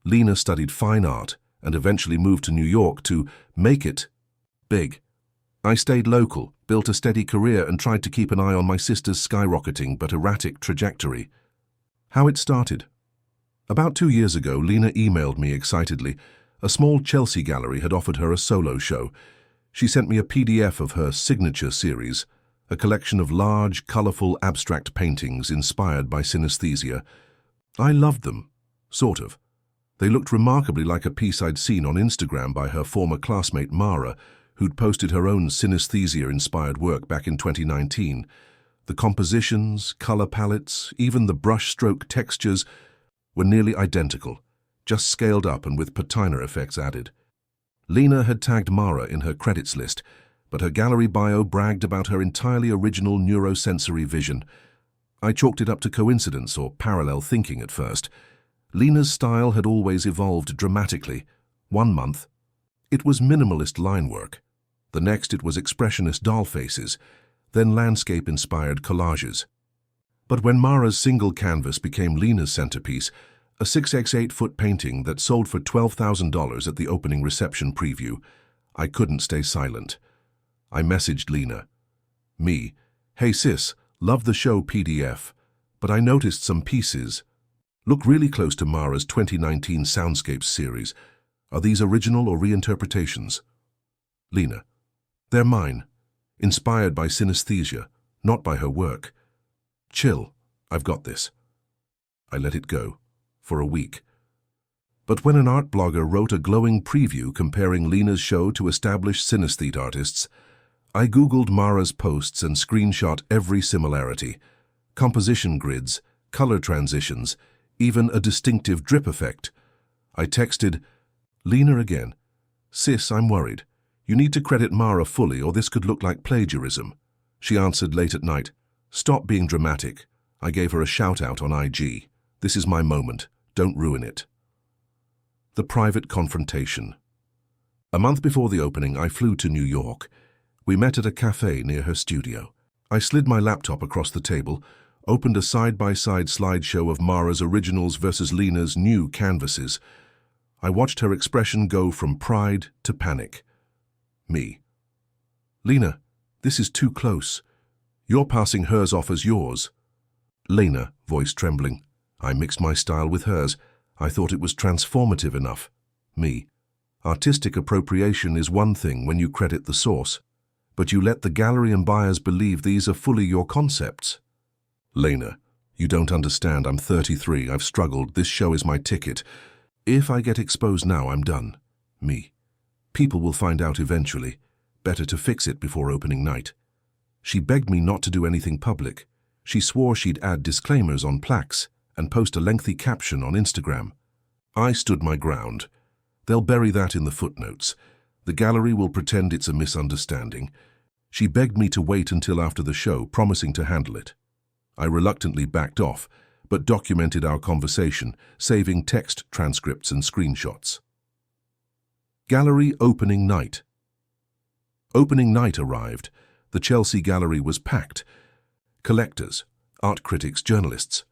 Lena studied fine art and eventually moved to New York to make it big. I stayed local, built a steady career, and tried to keep an eye on my sister's skyrocketing but erratic trajectory. How it started. About 2 years ago, Lena emailed me excitedly. A small Chelsea gallery had offered her a solo show. She sent me a PDF of her signature series, a collection of large, colorful, abstract paintings inspired by synesthesia. I loved them, sort of. They looked remarkably like a piece I'd seen on Instagram by her former classmate Mara, who'd posted her own synesthesia-inspired work back in 2019. The compositions, color palettes, even the brushstroke textures were nearly identical, just scaled up and with patina effects added. Lena had tagged Mara in her credits list, but her gallery bio bragged about her entirely original neurosensory vision. I chalked it up to coincidence or parallel thinking at first. Lena's style had always evolved dramatically. 1 month, it was minimalist line work. The next, it was expressionist doll faces, then landscape-inspired collages. But when Mara's single canvas became Lena's centerpiece, a 6x8-foot painting that sold for $12,000 at the opening reception preview, I couldn't stay silent. I messaged Lena. Me, "Hey sis, love the show PDF, but I noticed some pieces look really close to Mara's 2019 Soundscapes series. Are these original or reinterpretations?" Lena, "They're mine, inspired by synesthesia, not by her work. Chill, I've got this." I let it go, for a week. But when an art blogger wrote a glowing preview comparing Lena's show to established synesthete artists, I Googled Mara's posts and screenshot every similarity. Composition grids, color transitions, even a distinctive drip effect. I texted, "Lena again. Sis, I'm worried. You need to credit Mara fully or this could look like plagiarism." She answered late at night, "Stop being dramatic." I gave her a shout-out on IG. "This is my moment. Don't ruin it." The private confrontation. A month before the opening, I flew to New York. We met at a cafe near her studio. I slid my laptop across the table, opened a side-by-side slideshow of Mara's originals versus Lena's new canvases. I watched her expression go from pride to panic. Me. "Lena, this is too close. You're passing hers off as yours." Lena, voice trembling. "I mixed my style with hers. I thought it was transformative enough." Me. "Artistic appropriation is one thing when you credit the source, but you let the gallery and buyers believe these are fully your concepts." Lena, "You don't understand. I'm 33. I've struggled. This show is my ticket. If I get exposed now, I'm done." Me. "People will find out eventually. Better to fix it before opening night." She begged me not to do anything public. She swore she'd add disclaimers on plaques and post a lengthy caption on Instagram. I stood my ground. They'll bury that in the footnotes. The gallery will pretend it's a misunderstanding. She begged me to wait until after the show, promising to handle it. I reluctantly backed off, but documented our conversation, saving text transcripts and screenshots. Gallery opening night. Opening night arrived. The Chelsea gallery was packed. Collectors, art critics, journalists.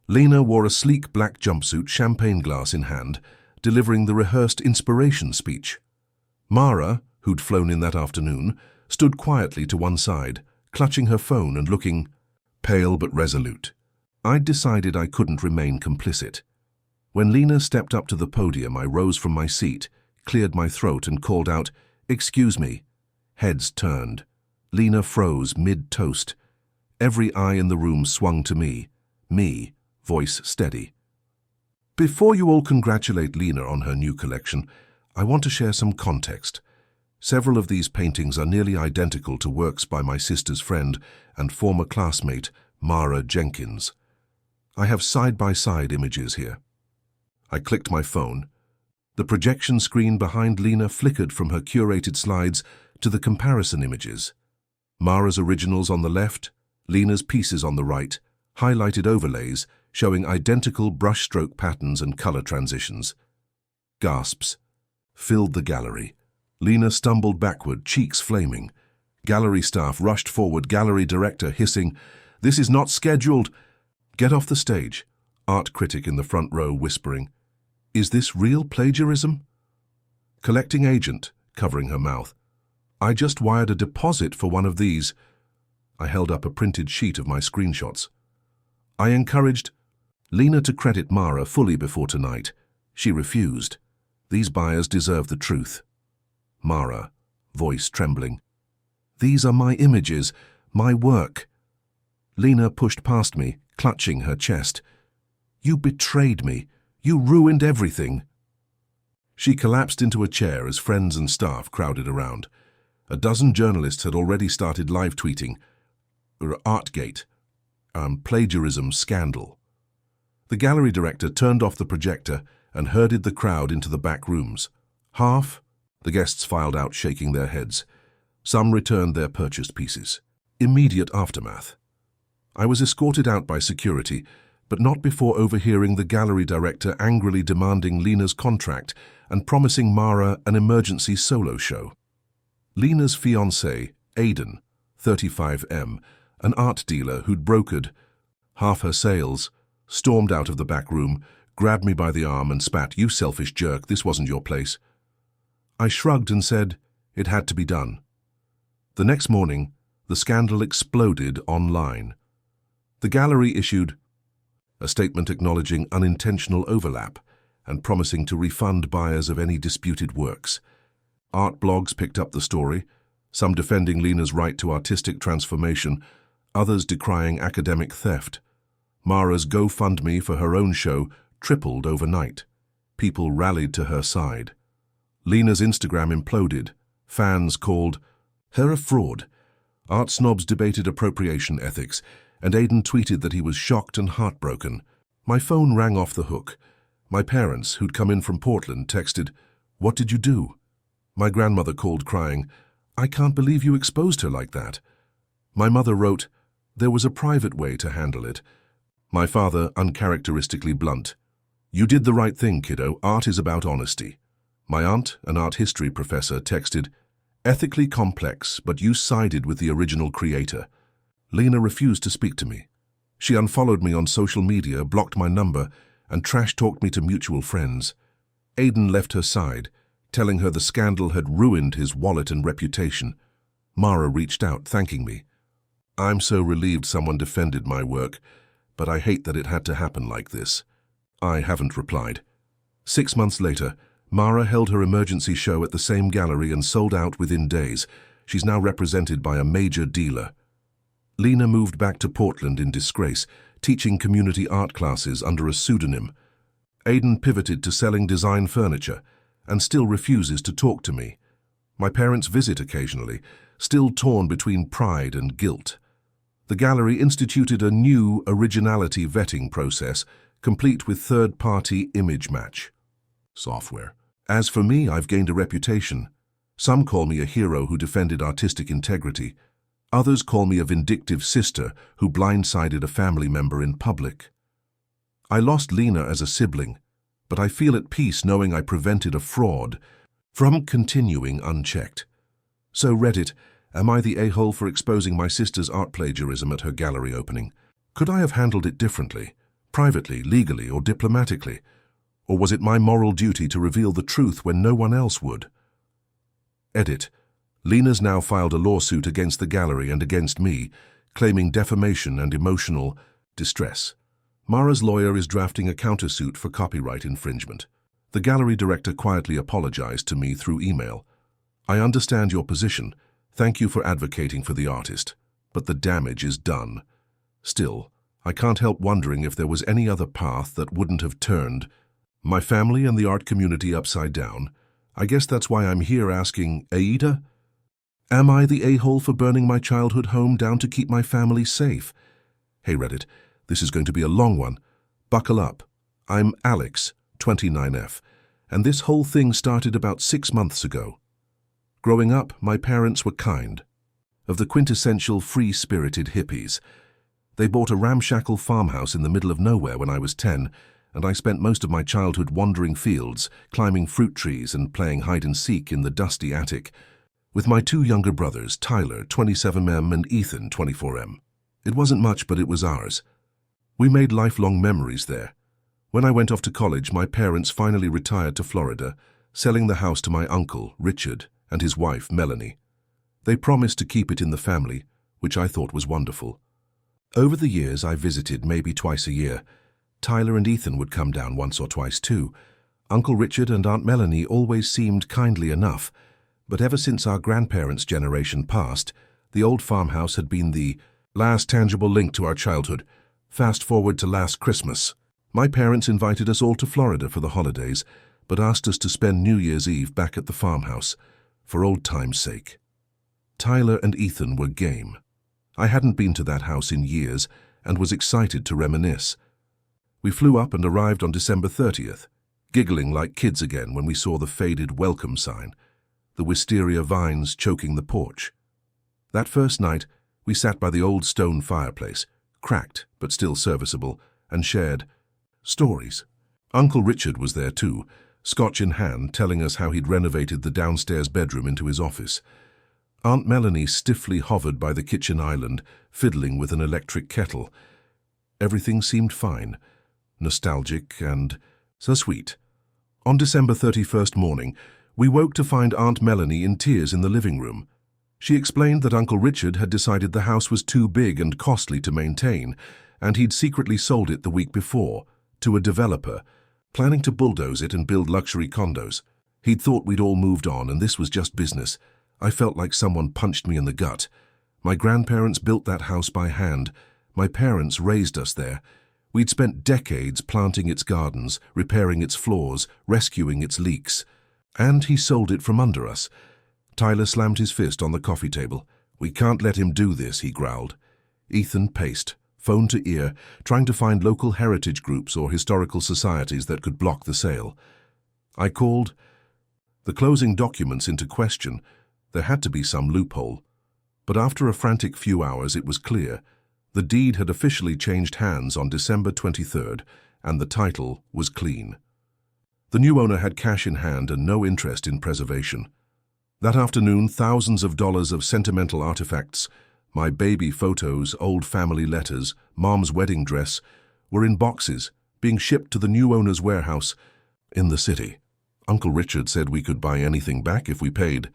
Lena wore a sleek black jumpsuit, champagne glass in hand, delivering the rehearsed inspiration speech. Mara, who'd flown in that afternoon, stood quietly to one side, clutching her phone and looking pale but resolute. I'd decided I couldn't remain complicit. When Lena stepped up to the podium, I rose from my seat, cleared my throat and called out, "Excuse me." Heads turned. Lena froze mid-toast. Every eye in the room swung to me. Me, voice steady. "Before you all congratulate Lena on her new collection, I want to share some context. Several of these paintings are nearly identical to works by my sister's friend and former classmate, Mara Jenkins. I have side-by-side images here." I clicked my phone. The projection screen behind Lena flickered from her curated slides to the comparison images. Mara's originals on the left, Lena's pieces on the right, highlighted overlays showing identical brushstroke patterns and color transitions. Gasps filled the gallery. Lena stumbled backward, cheeks flaming. Gallery staff rushed forward, gallery director hissing, "This is not scheduled." "Get off the stage," art critic in the front row whispering, "Is this real plagiarism?" Collecting agent, covering her mouth, "I just wired a deposit for one of these." I held up a printed sheet of my screenshots. I encouraged Lena to credit Mara fully before tonight. She refused. These buyers deserve the truth. Mara, voice trembling, "These are my images, my work." Lena pushed past me, clutching her chest. "You betrayed me. You ruined everything." She collapsed into a chair as friends and staff crowded around. A dozen journalists had already started live tweeting, "Artgate, plagiarism scandal." The gallery director turned off the projector and herded the crowd into the back rooms. The guests filed out shaking their heads. Some returned their purchased pieces. Immediate aftermath. I was escorted out by security, but not before overhearing the gallery director angrily demanding Lena's contract and promising Mara an emergency solo show. Lena's fiancé, Aidan, 35M, an art dealer who'd brokered half her sales, stormed out of the back room, grabbed me by the arm and spat, "You selfish jerk, this wasn't your place." I shrugged and said it had to be done. The next morning, the scandal exploded online. The gallery issued a statement acknowledging unintentional overlap and promising to refund buyers of any disputed works. Art blogs picked up the story, some defending Lena's right to artistic transformation, others decrying academic theft. Mara's GoFundMe for her own show tripled overnight. People rallied to her side. Lena's Instagram imploded. Fans called her a fraud. Art snobs debated appropriation ethics, and Aidan tweeted that he was shocked and heartbroken. My phone rang off the hook. My parents, who'd come in from Portland, texted, "What did you do?" My grandmother called crying, "I can't believe you exposed her like that." My mother wrote, "There was a private way to handle it." My father, uncharacteristically blunt, "You did the right thing, kiddo. Art is about honesty." My aunt, an art history professor, texted, "Ethically complex, but you sided with the original creator." Lena refused to speak to me. She unfollowed me on social media, blocked my number, and trash-talked me to mutual friends. Aidan left her side, telling her the scandal had ruined his wallet and reputation. Mara reached out, thanking me. "I'm so relieved someone defended my work, but I hate that it had to happen like this." I haven't replied. 6 months later, Mara held her emergency show at the same gallery and sold out within days. She's now represented by a major dealer. Lena moved back to Portland in disgrace, teaching community art classes under a pseudonym. Aidan pivoted to selling design furniture and still refuses to talk to me. My parents visit occasionally, still torn between pride and guilt. The gallery instituted a new originality vetting process, complete with third-party image match software. As for me, I've gained a reputation. Some call me a hero who defended artistic integrity. Others call me a vindictive sister who blindsided a family member in public. I lost Lena as a sibling, but I feel at peace knowing I prevented a fraud from continuing unchecked. So Reddit, am I the a-hole for exposing my sister's art plagiarism at her gallery opening? Could I have handled it differently, privately, legally, or diplomatically? Or was it my moral duty to reveal the truth when no one else would? Edit. Lena's now filed a lawsuit against the gallery and against me, claiming defamation and emotional distress. Mara's lawyer is drafting a countersuit for copyright infringement. The gallery director quietly apologized to me through email. "I understand your position. Thank you for advocating for the artist, but the damage is done." Still, I can't help wondering if there was any other path that wouldn't have turned my family and the art community upside down. I guess that's why I'm here asking, Aida? Am I the a-hole for burning my childhood home down to keep my family safe? Hey Reddit, this is going to be a long one. Buckle up. I'm Alex, 29F, and this whole thing started about 6 months ago. Growing up, my parents were kind, of the quintessential free-spirited hippies. They bought a ramshackle farmhouse in the middle of nowhere when I was 10, and I spent most of my childhood wandering fields, climbing fruit trees and playing hide-and-seek in the dusty attic, with my two younger brothers, Tyler, 27M, and Ethan, 24M. It wasn't much, but it was ours. We made lifelong memories there. When I went off to college, my parents finally retired to Florida, selling the house to my uncle, Richard, and his wife, Melanie. They promised to keep it in the family, which I thought was wonderful. Over the years, I visited maybe twice a year. Tyler and Ethan would come down once or twice too. Uncle Richard and Aunt Melanie always seemed kindly enough, but ever since our grandparents' generation passed, the old farmhouse had been the last tangible link to our childhood. Fast forward to last Christmas. My parents invited us all to Florida for the holidays, but asked us to spend New Year's Eve back at the farmhouse, for old time's sake. Tyler and Ethan were game. I hadn't been to that house in years and was excited to reminisce. We flew up and arrived on December 30th, giggling like kids again when we saw the faded welcome sign, the wisteria vines choking the porch. That first night, we sat by the old stone fireplace, cracked but still serviceable, and shared stories. Uncle Richard was there too, scotch in hand, telling us how he'd renovated the downstairs bedroom into his office. Aunt Melanie stiffly hovered by the kitchen island, fiddling with an electric kettle. Everything seemed fine, nostalgic and so sweet. On December 31st morning, we woke to find Aunt Melanie in tears in the living room. She explained that Uncle Richard had decided the house was too big and costly to maintain, and he'd secretly sold it the week before to a developer, planning to bulldoze it and build luxury condos. He'd thought we'd all moved on and this was just business. I felt like someone punched me in the gut. My grandparents built that house by hand. My parents raised us there. We'd spent decades planting its gardens, repairing its floors, rescuing its leaks. And he sold it from under us. Tyler slammed his fist on the coffee table. "We can't let him do this," he growled. Ethan paced, phone to ear, trying to find local heritage groups or historical societies that could block the sale. I called the closing documents into question. There had to be some loophole. But after a frantic few hours, it was clear. The deed had officially changed hands on December 23rd, and the title was clean. The new owner had cash in hand and no interest in preservation. That afternoon, thousands of dollars of sentimental artifacts, my baby photos, old family letters, Mom's wedding dress, were in boxes, being shipped to the new owner's warehouse in the city. Uncle Richard said we could buy anything back if we paid.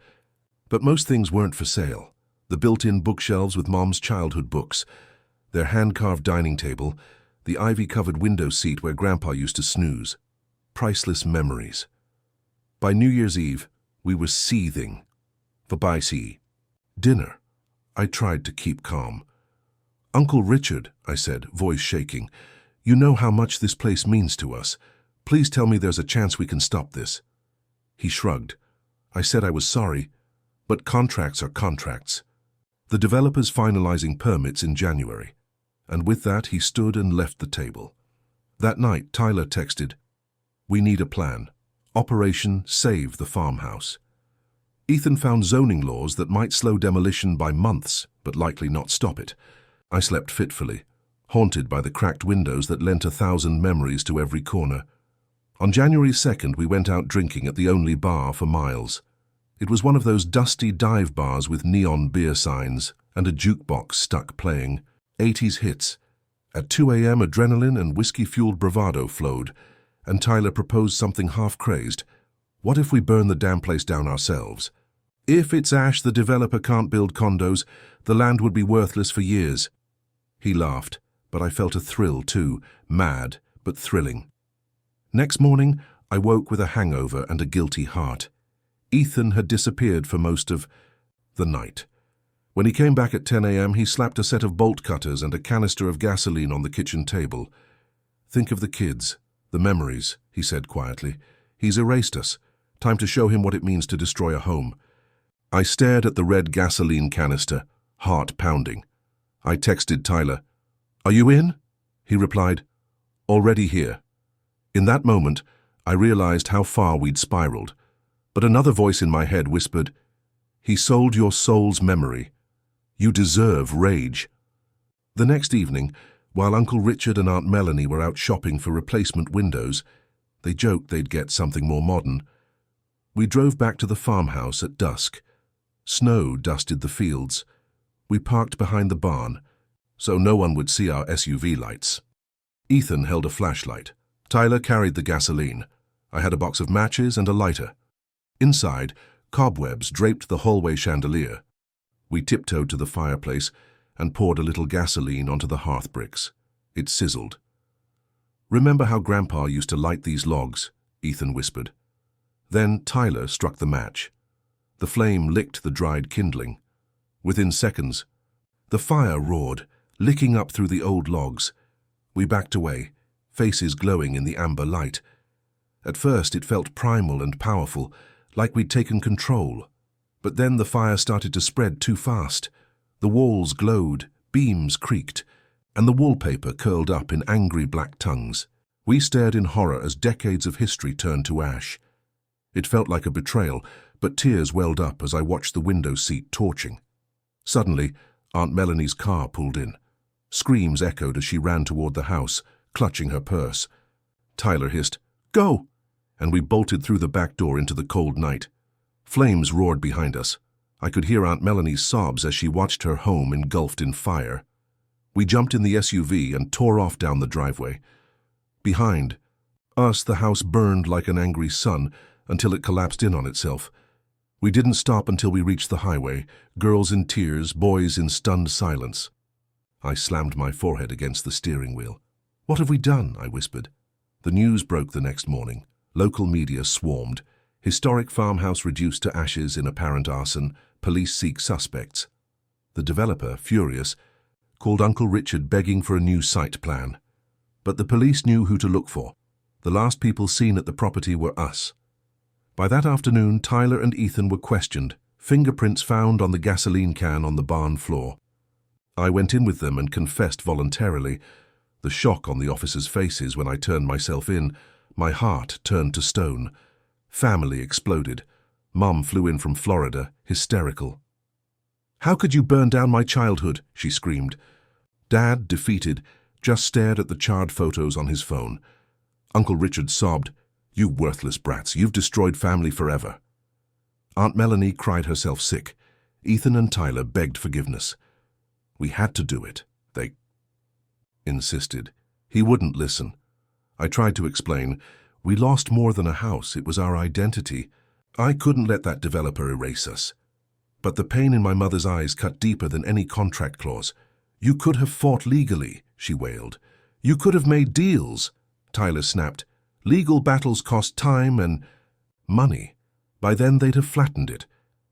But most things weren't for sale. The built-in bookshelves with Mom's childhood books, their hand-carved dining table, the ivy-covered window seat where Grandpa used to snooze. Priceless memories. By New Year's Eve, we were seething. Vabaisi. Dinner. I tried to keep calm. "Uncle Richard," I said, voice shaking, "you know how much this place means to us. Please tell me there's a chance we can stop this." He shrugged. I said I was sorry, but contracts are contracts. The developer's finalizing permits in January, and with that he stood and left the table. That night, Tyler texted, "We need a plan. Operation Save the Farmhouse." Ethan found zoning laws that might slow demolition by months, but likely not stop it. I slept fitfully, haunted by the cracked windows that lent 1,000 memories to every corner. On January 2nd, we went out drinking at the only bar for miles. It was one of those dusty dive bars with neon beer signs and a jukebox stuck playing 80s hits. At 2 a.m., adrenaline and whiskey-fueled bravado flowed, and Tyler proposed something half-crazed. What if we burn the damn place down ourselves? If it's ash, the developer can't build condos, the land would be worthless for years. He laughed, but I felt a thrill too, mad but thrilling. Next morning, I woke with a hangover and a guilty heart. Ethan had disappeared for most of the night. When he came back at 10 a.m., he slapped a set of bolt cutters and a canister of gasoline on the kitchen table. "Think of the kids, the memories," he said quietly. "He's erased us. Time to show him what it means to destroy a home." I stared at the red gasoline canister, heart pounding. I texted Tyler. "Are you in?" He replied, "Already here." In that moment, I realized how far we'd spiraled. But another voice in my head whispered, "He sold your soul's memory. You deserve rage." The next evening, While Uncle Richard and Aunt Melanie were out shopping for replacement windows, they joked they'd get something more modern. We drove back to the farmhouse at dusk. Snow dusted the fields. We parked behind the barn, so no one would see our SUV lights. Ethan held a flashlight. Tyler carried the gasoline. I had a box of matches and a lighter. Inside, cobwebs draped the hallway chandelier. We tiptoed to the fireplace and poured a little gasoline onto the hearth bricks. It sizzled. "Remember how Grandpa used to light these logs?" Ethan whispered. Then Tyler struck the match. The flame licked the dried kindling. Within seconds, the fire roared, licking up through the old logs. We backed away, faces glowing in the amber light. At first it felt primal and powerful, like we'd taken control. But then the fire started to spread too fast. The walls glowed, beams creaked, and the wallpaper curled up in angry black tongues. We stared in horror as decades of history turned to ash. It felt like a betrayal, but tears welled up as I watched the window seat torching. Suddenly, Aunt Melanie's car pulled in. Screams echoed as she ran toward the house, clutching her purse. Tyler hissed, "Go!" and we bolted through the back door into the cold night. Flames roared behind us. I could hear Aunt Melanie's sobs as she watched her home engulfed in fire. We jumped in the SUV and tore off down the driveway. Behind us, the house burned like an angry sun until it collapsed in on itself. We didn't stop until we reached the highway, girls in tears, boys in stunned silence. I slammed my forehead against the steering wheel. "What have we done?" I whispered. The news broke the next morning. Local media swarmed. Historic farmhouse reduced to ashes in apparent arson. Police seek suspects. The developer, furious, called Uncle Richard begging for a new site plan. But the police knew who to look for. The last people seen at the property were us. By that afternoon, Tyler and Ethan were questioned, fingerprints found on the gasoline can on the barn floor. I went in with them and confessed voluntarily. The shock on the officers' faces when I turned myself in, my heart turned to stone. Family exploded. Mom flew in from Florida, hysterical. "How could you burn down my childhood?" she screamed. Dad, defeated, just stared at the charred photos on his phone. Uncle Richard sobbed, "You worthless brats, you've destroyed family forever." Aunt Melanie cried herself sick. Ethan and Tyler begged forgiveness. We had to do it, they insisted. He wouldn't listen. I tried to explain. We lost more than a house, it was our identity. I couldn't let that developer erase us. But the pain in my mother's eyes cut deeper than any contract clause. "You could have fought legally," she wailed. "You could have made deals," Tyler snapped. "Legal battles cost time and money. By then they'd have flattened it.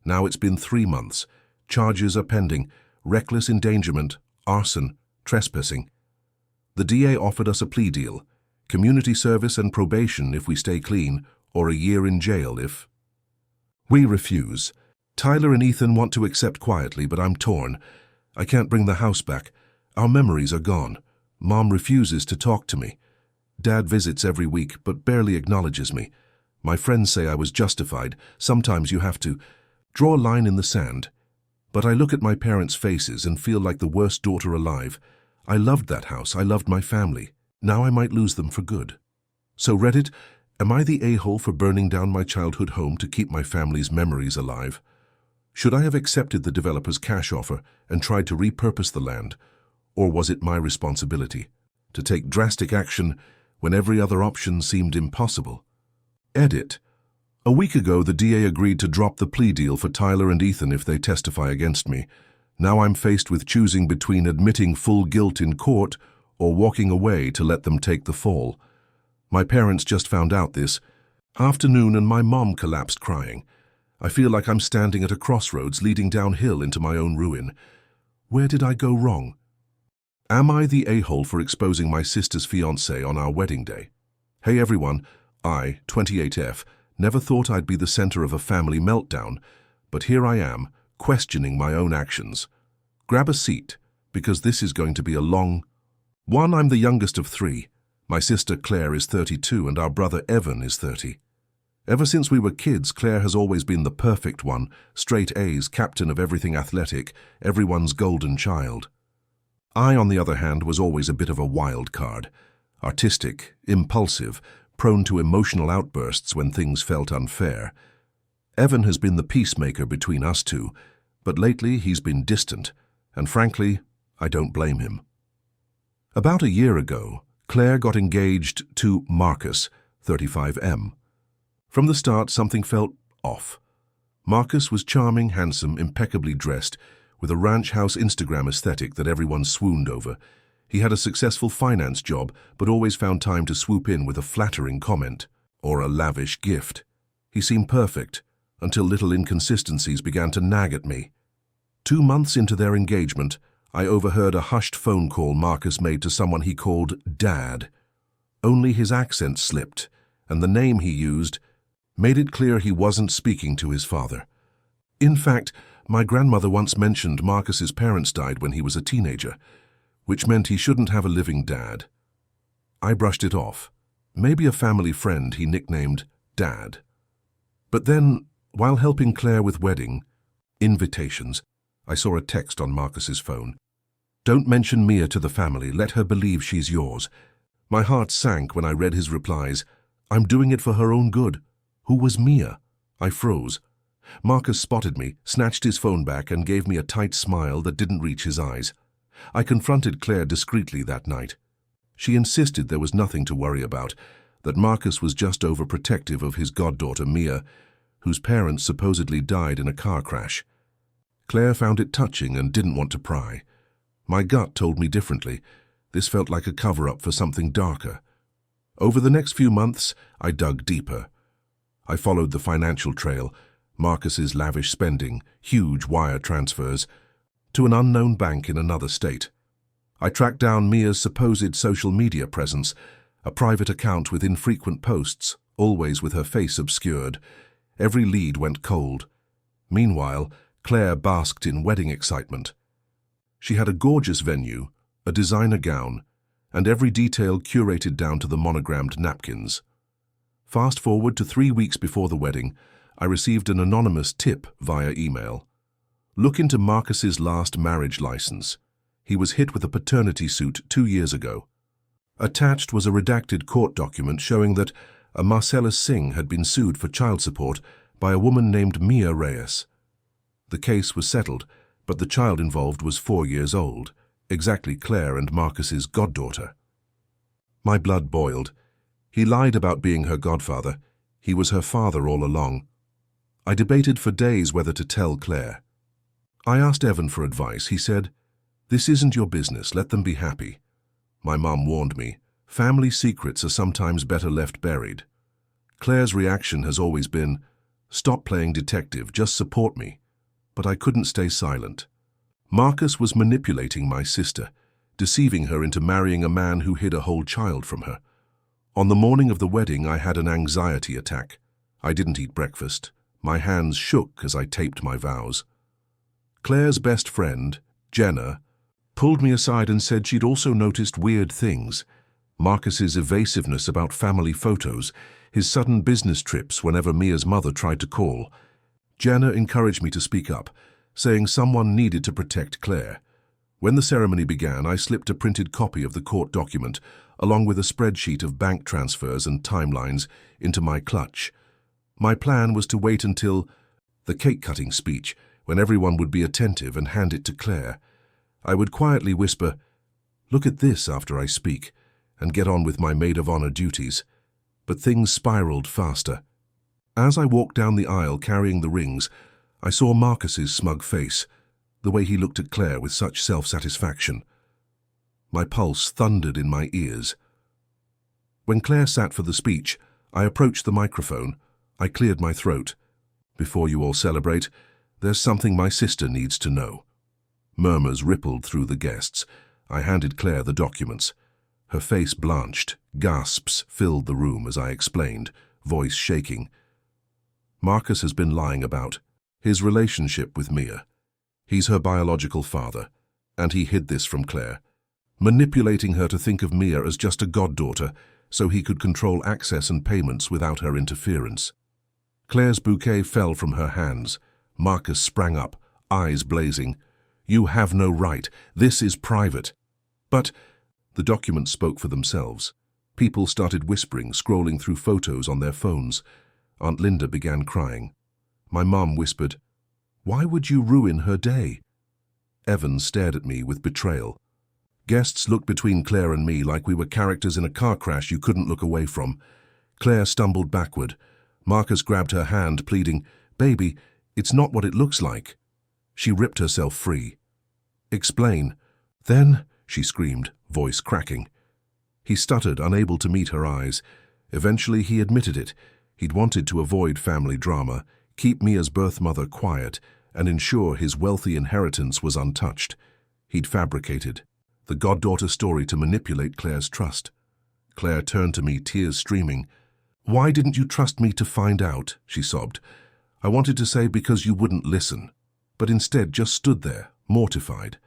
Now it's been 3 months. Charges are pending. Reckless endangerment, arson, trespassing. The DA offered us a plea deal. Community service and probation if we stay clean, or a year in jail if... We refuse. Tyler and Ethan want to accept quietly, but I'm torn. I can't bring the house back. Our memories are gone. Mom refuses to talk to me. Dad visits every week, but barely acknowledges me. My friends say I was justified. Sometimes you have to draw a line in the sand. But I look at my parents' faces and feel like the worst daughter alive. I loved that house. I loved my family. Now I might lose them for good. So Reddit, am I the a-hole for burning down my childhood home to keep my family's memories alive? Should I have accepted the developer's cash offer and tried to repurpose the land? Or was it my responsibility to take drastic action when every other option seemed impossible? Edit. A week ago, the DA agreed to drop the plea deal for Tyler and Ethan if they testify against me. Now I'm faced with choosing between admitting full guilt in court or walking away to let them take the fall. My parents just found out this afternoon and my mom collapsed crying. I feel like I'm standing at a crossroads leading downhill into my own ruin. Where did I go wrong? Am I the a-hole for exposing my sister's fiancé on our wedding day? Hey everyone, I, 28F, never thought I'd be the center of a family meltdown, but here I am, questioning my own actions. Grab a seat, because this is going to be a long one. I'm the youngest of 3. My sister Claire is 32 and our brother Evan is 30. Ever since we were kids, Claire has always been the perfect one, straight A's, captain of everything athletic, everyone's golden child. I, on the other hand, was always a bit of a wild card. Artistic, impulsive, prone to emotional outbursts when things felt unfair. Evan has been the peacemaker between us two, but lately he's been distant, and frankly, I don't blame him. About a year ago, Claire got engaged to Marcus, 35M. From the start, something felt off. Marcus was charming, handsome, impeccably dressed, with a ranch house Instagram aesthetic that everyone swooned over. He had a successful finance job, but always found time to swoop in with a flattering comment or a lavish gift. He seemed perfect, until little inconsistencies began to nag at me. 2 months into their engagement, I overheard a hushed phone call Marcus made to someone he called Dad. Only his accent slipped, and the name he used made it clear he wasn't speaking to his father. In fact, my grandmother once mentioned Marcus's parents died when he was a teenager, which meant he shouldn't have a living dad. I brushed it off. Maybe a family friend he nicknamed Dad. But then, while helping Claire with wedding invitations, I saw a text on Marcus's phone. "Don't mention Mia to the family, let her believe she's yours." My heart sank when I read his replies. "I'm doing it for her own good. Who was Mia?" I froze. Marcus spotted me, snatched his phone back, and gave me a tight smile that didn't reach his eyes. I confronted Claire discreetly that night. She insisted there was nothing to worry about, that Marcus was just overprotective of his goddaughter Mia, whose parents supposedly died in a car crash. Claire found it touching and didn't want to pry. My gut told me differently. This felt like a cover-up for something darker. Over the next few months, I dug deeper. I followed the financial trail, Marcus's lavish spending, huge wire transfers, to an unknown bank in another state. I tracked down Mia's supposed social media presence, a private account with infrequent posts, always with her face obscured. Every lead went cold. Meanwhile, Claire basked in wedding excitement. She had a gorgeous venue, a designer gown, and every detail curated down to the monogrammed napkins. Fast forward to 3 weeks before the wedding, I received an anonymous tip via email. Look into Marcus's last marriage license. He was hit with a paternity suit 2 years ago. Attached was a redacted court document showing that a Marcellus Singh had been sued for child support by a woman named Mia Reyes. The case was settled, but the child involved was 4 years old, exactly Claire and Marcus's goddaughter. My blood boiled. He lied about being her godfather. He was her father all along. I debated for days whether to tell Claire. I asked Evan for advice. He said, "This isn't your business, let them be happy." My mum warned me, family secrets are sometimes better left buried. Claire's reaction has always been, "Stop playing detective, just support me." But I couldn't stay silent. Marcus was manipulating my sister, deceiving her into marrying a man who hid a whole child from her. On the morning of the wedding, I had an anxiety attack. I didn't eat breakfast. My hands shook as I taped my vows. Claire's best friend, Jenna, pulled me aside and said she'd also noticed weird things. Marcus's evasiveness about family photos, his sudden business trips whenever Mia's mother tried to call. Jenna encouraged me to speak up, saying someone needed to protect Claire. When the ceremony began, I slipped a printed copy of the court document, along with a spreadsheet of bank transfers and timelines, into my clutch. My plan was to wait until the cake-cutting speech, when everyone would be attentive, and hand it to Claire. I would quietly whisper, "Look at this," after I speak, and get on with my maid-of-honor duties. But things spiraled faster. As I walked down the aisle carrying the rings, I saw Marcus's smug face, the way he looked at Claire with such self-satisfaction. My pulse thundered in my ears. When Claire sat for the speech, I approached the microphone. I cleared my throat. "Before you all celebrate, there's something my sister needs to know." Murmurs rippled through the guests. I handed Claire the documents. Her face blanched. Gasps filled the room as I explained, voice shaking. Marcus has been lying about his relationship with Mia. He's her biological father, and he hid this from Claire, manipulating her to think of Mia as just a goddaughter so he could control access and payments without her interference. Claire's bouquet fell from her hands. Marcus sprang up, eyes blazing. "You have no right. This is private." But the documents spoke for themselves. People started whispering, scrolling through photos on their phones. Aunt Linda began crying. My mum whispered, "Why would you ruin her day?" Evan stared at me with betrayal. Guests looked between Claire and me like we were characters in a car crash you couldn't look away from. Claire stumbled backward. Marcus grabbed her hand, pleading, "Baby, it's not what it looks like." She ripped herself free. "Explain." "Then," she screamed, voice cracking. He stuttered, unable to meet her eyes. Eventually he admitted it. He'd wanted to avoid family drama, keep Mia's birth mother quiet, and ensure his wealthy inheritance was untouched. He'd fabricated the goddaughter story to manipulate Claire's trust. Claire turned to me, tears streaming. "Why didn't you trust me to find out?" she sobbed. "I wanted to say because you wouldn't listen, but instead just stood there, mortified."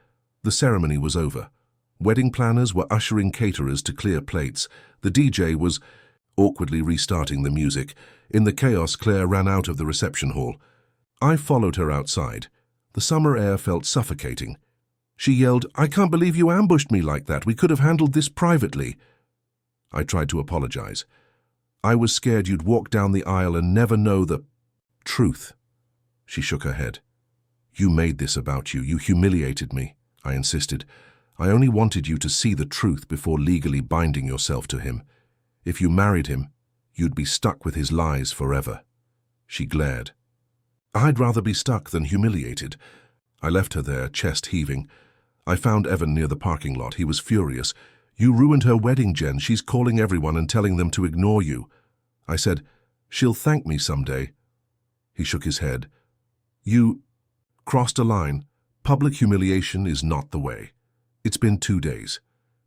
The ceremony was over. Wedding planners were ushering caterers to clear plates. The DJ was awkwardly restarting the music. In the chaos, Claire ran out of the reception hall. I followed her outside. The summer air felt suffocating. She yelled, "I can't believe you ambushed me like that. We could have handled this privately." I tried to apologize. "I was scared you'd walk down the aisle and never know the truth." She shook her head. "You made this about you. You humiliated me," I insisted. "I only wanted you to see the truth before legally binding yourself to him. If you married him, you'd be stuck with his lies forever." She glared. "I'd rather be stuck than humiliated." I left her there, chest heaving. I found Evan near the parking lot. He was furious. "You ruined her wedding, Jen. She's calling everyone and telling them to ignore you." I said, "She'll thank me someday." He shook his head. "You crossed a line. Public humiliation is not the way. It's been 2 days.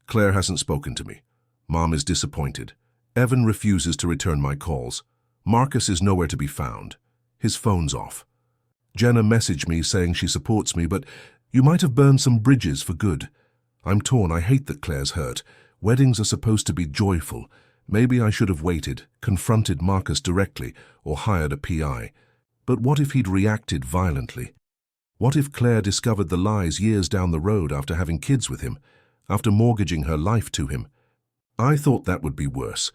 Claire hasn't spoken to me. Mom is disappointed. Evan refuses to return my calls. Marcus is nowhere to be found. His phone's off. Jenna messaged me saying she supports me, but you might have burned some bridges for good. I'm torn. I hate that Claire's hurt. Weddings are supposed to be joyful. Maybe I should have waited, confronted Marcus directly, or hired a PI. But what if he'd reacted violently? What if Claire discovered the lies years down the road after having kids with him, after mortgaging her life to him? I thought that would be worse.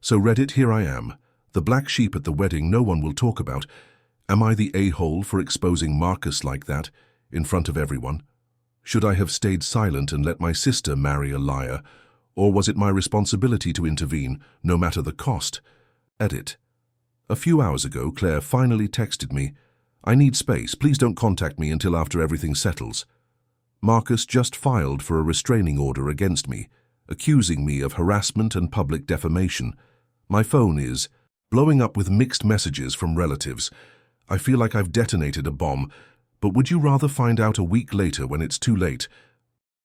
So Reddit, here I am, the black sheep at the wedding no one will talk about. Am I the a-hole for exposing Marcus like that, in front of everyone? Should I have stayed silent and let my sister marry a liar? Or was it my responsibility to intervene, no matter the cost? Edit. A few hours ago, Claire finally texted me, "I need space. Please don't contact me until after everything settles." Marcus just filed for a restraining order against me, accusing me of harassment and public defamation. My phone is blowing up with mixed messages from relatives. I feel like I've detonated a bomb, but would you rather find out a week later when it's too late?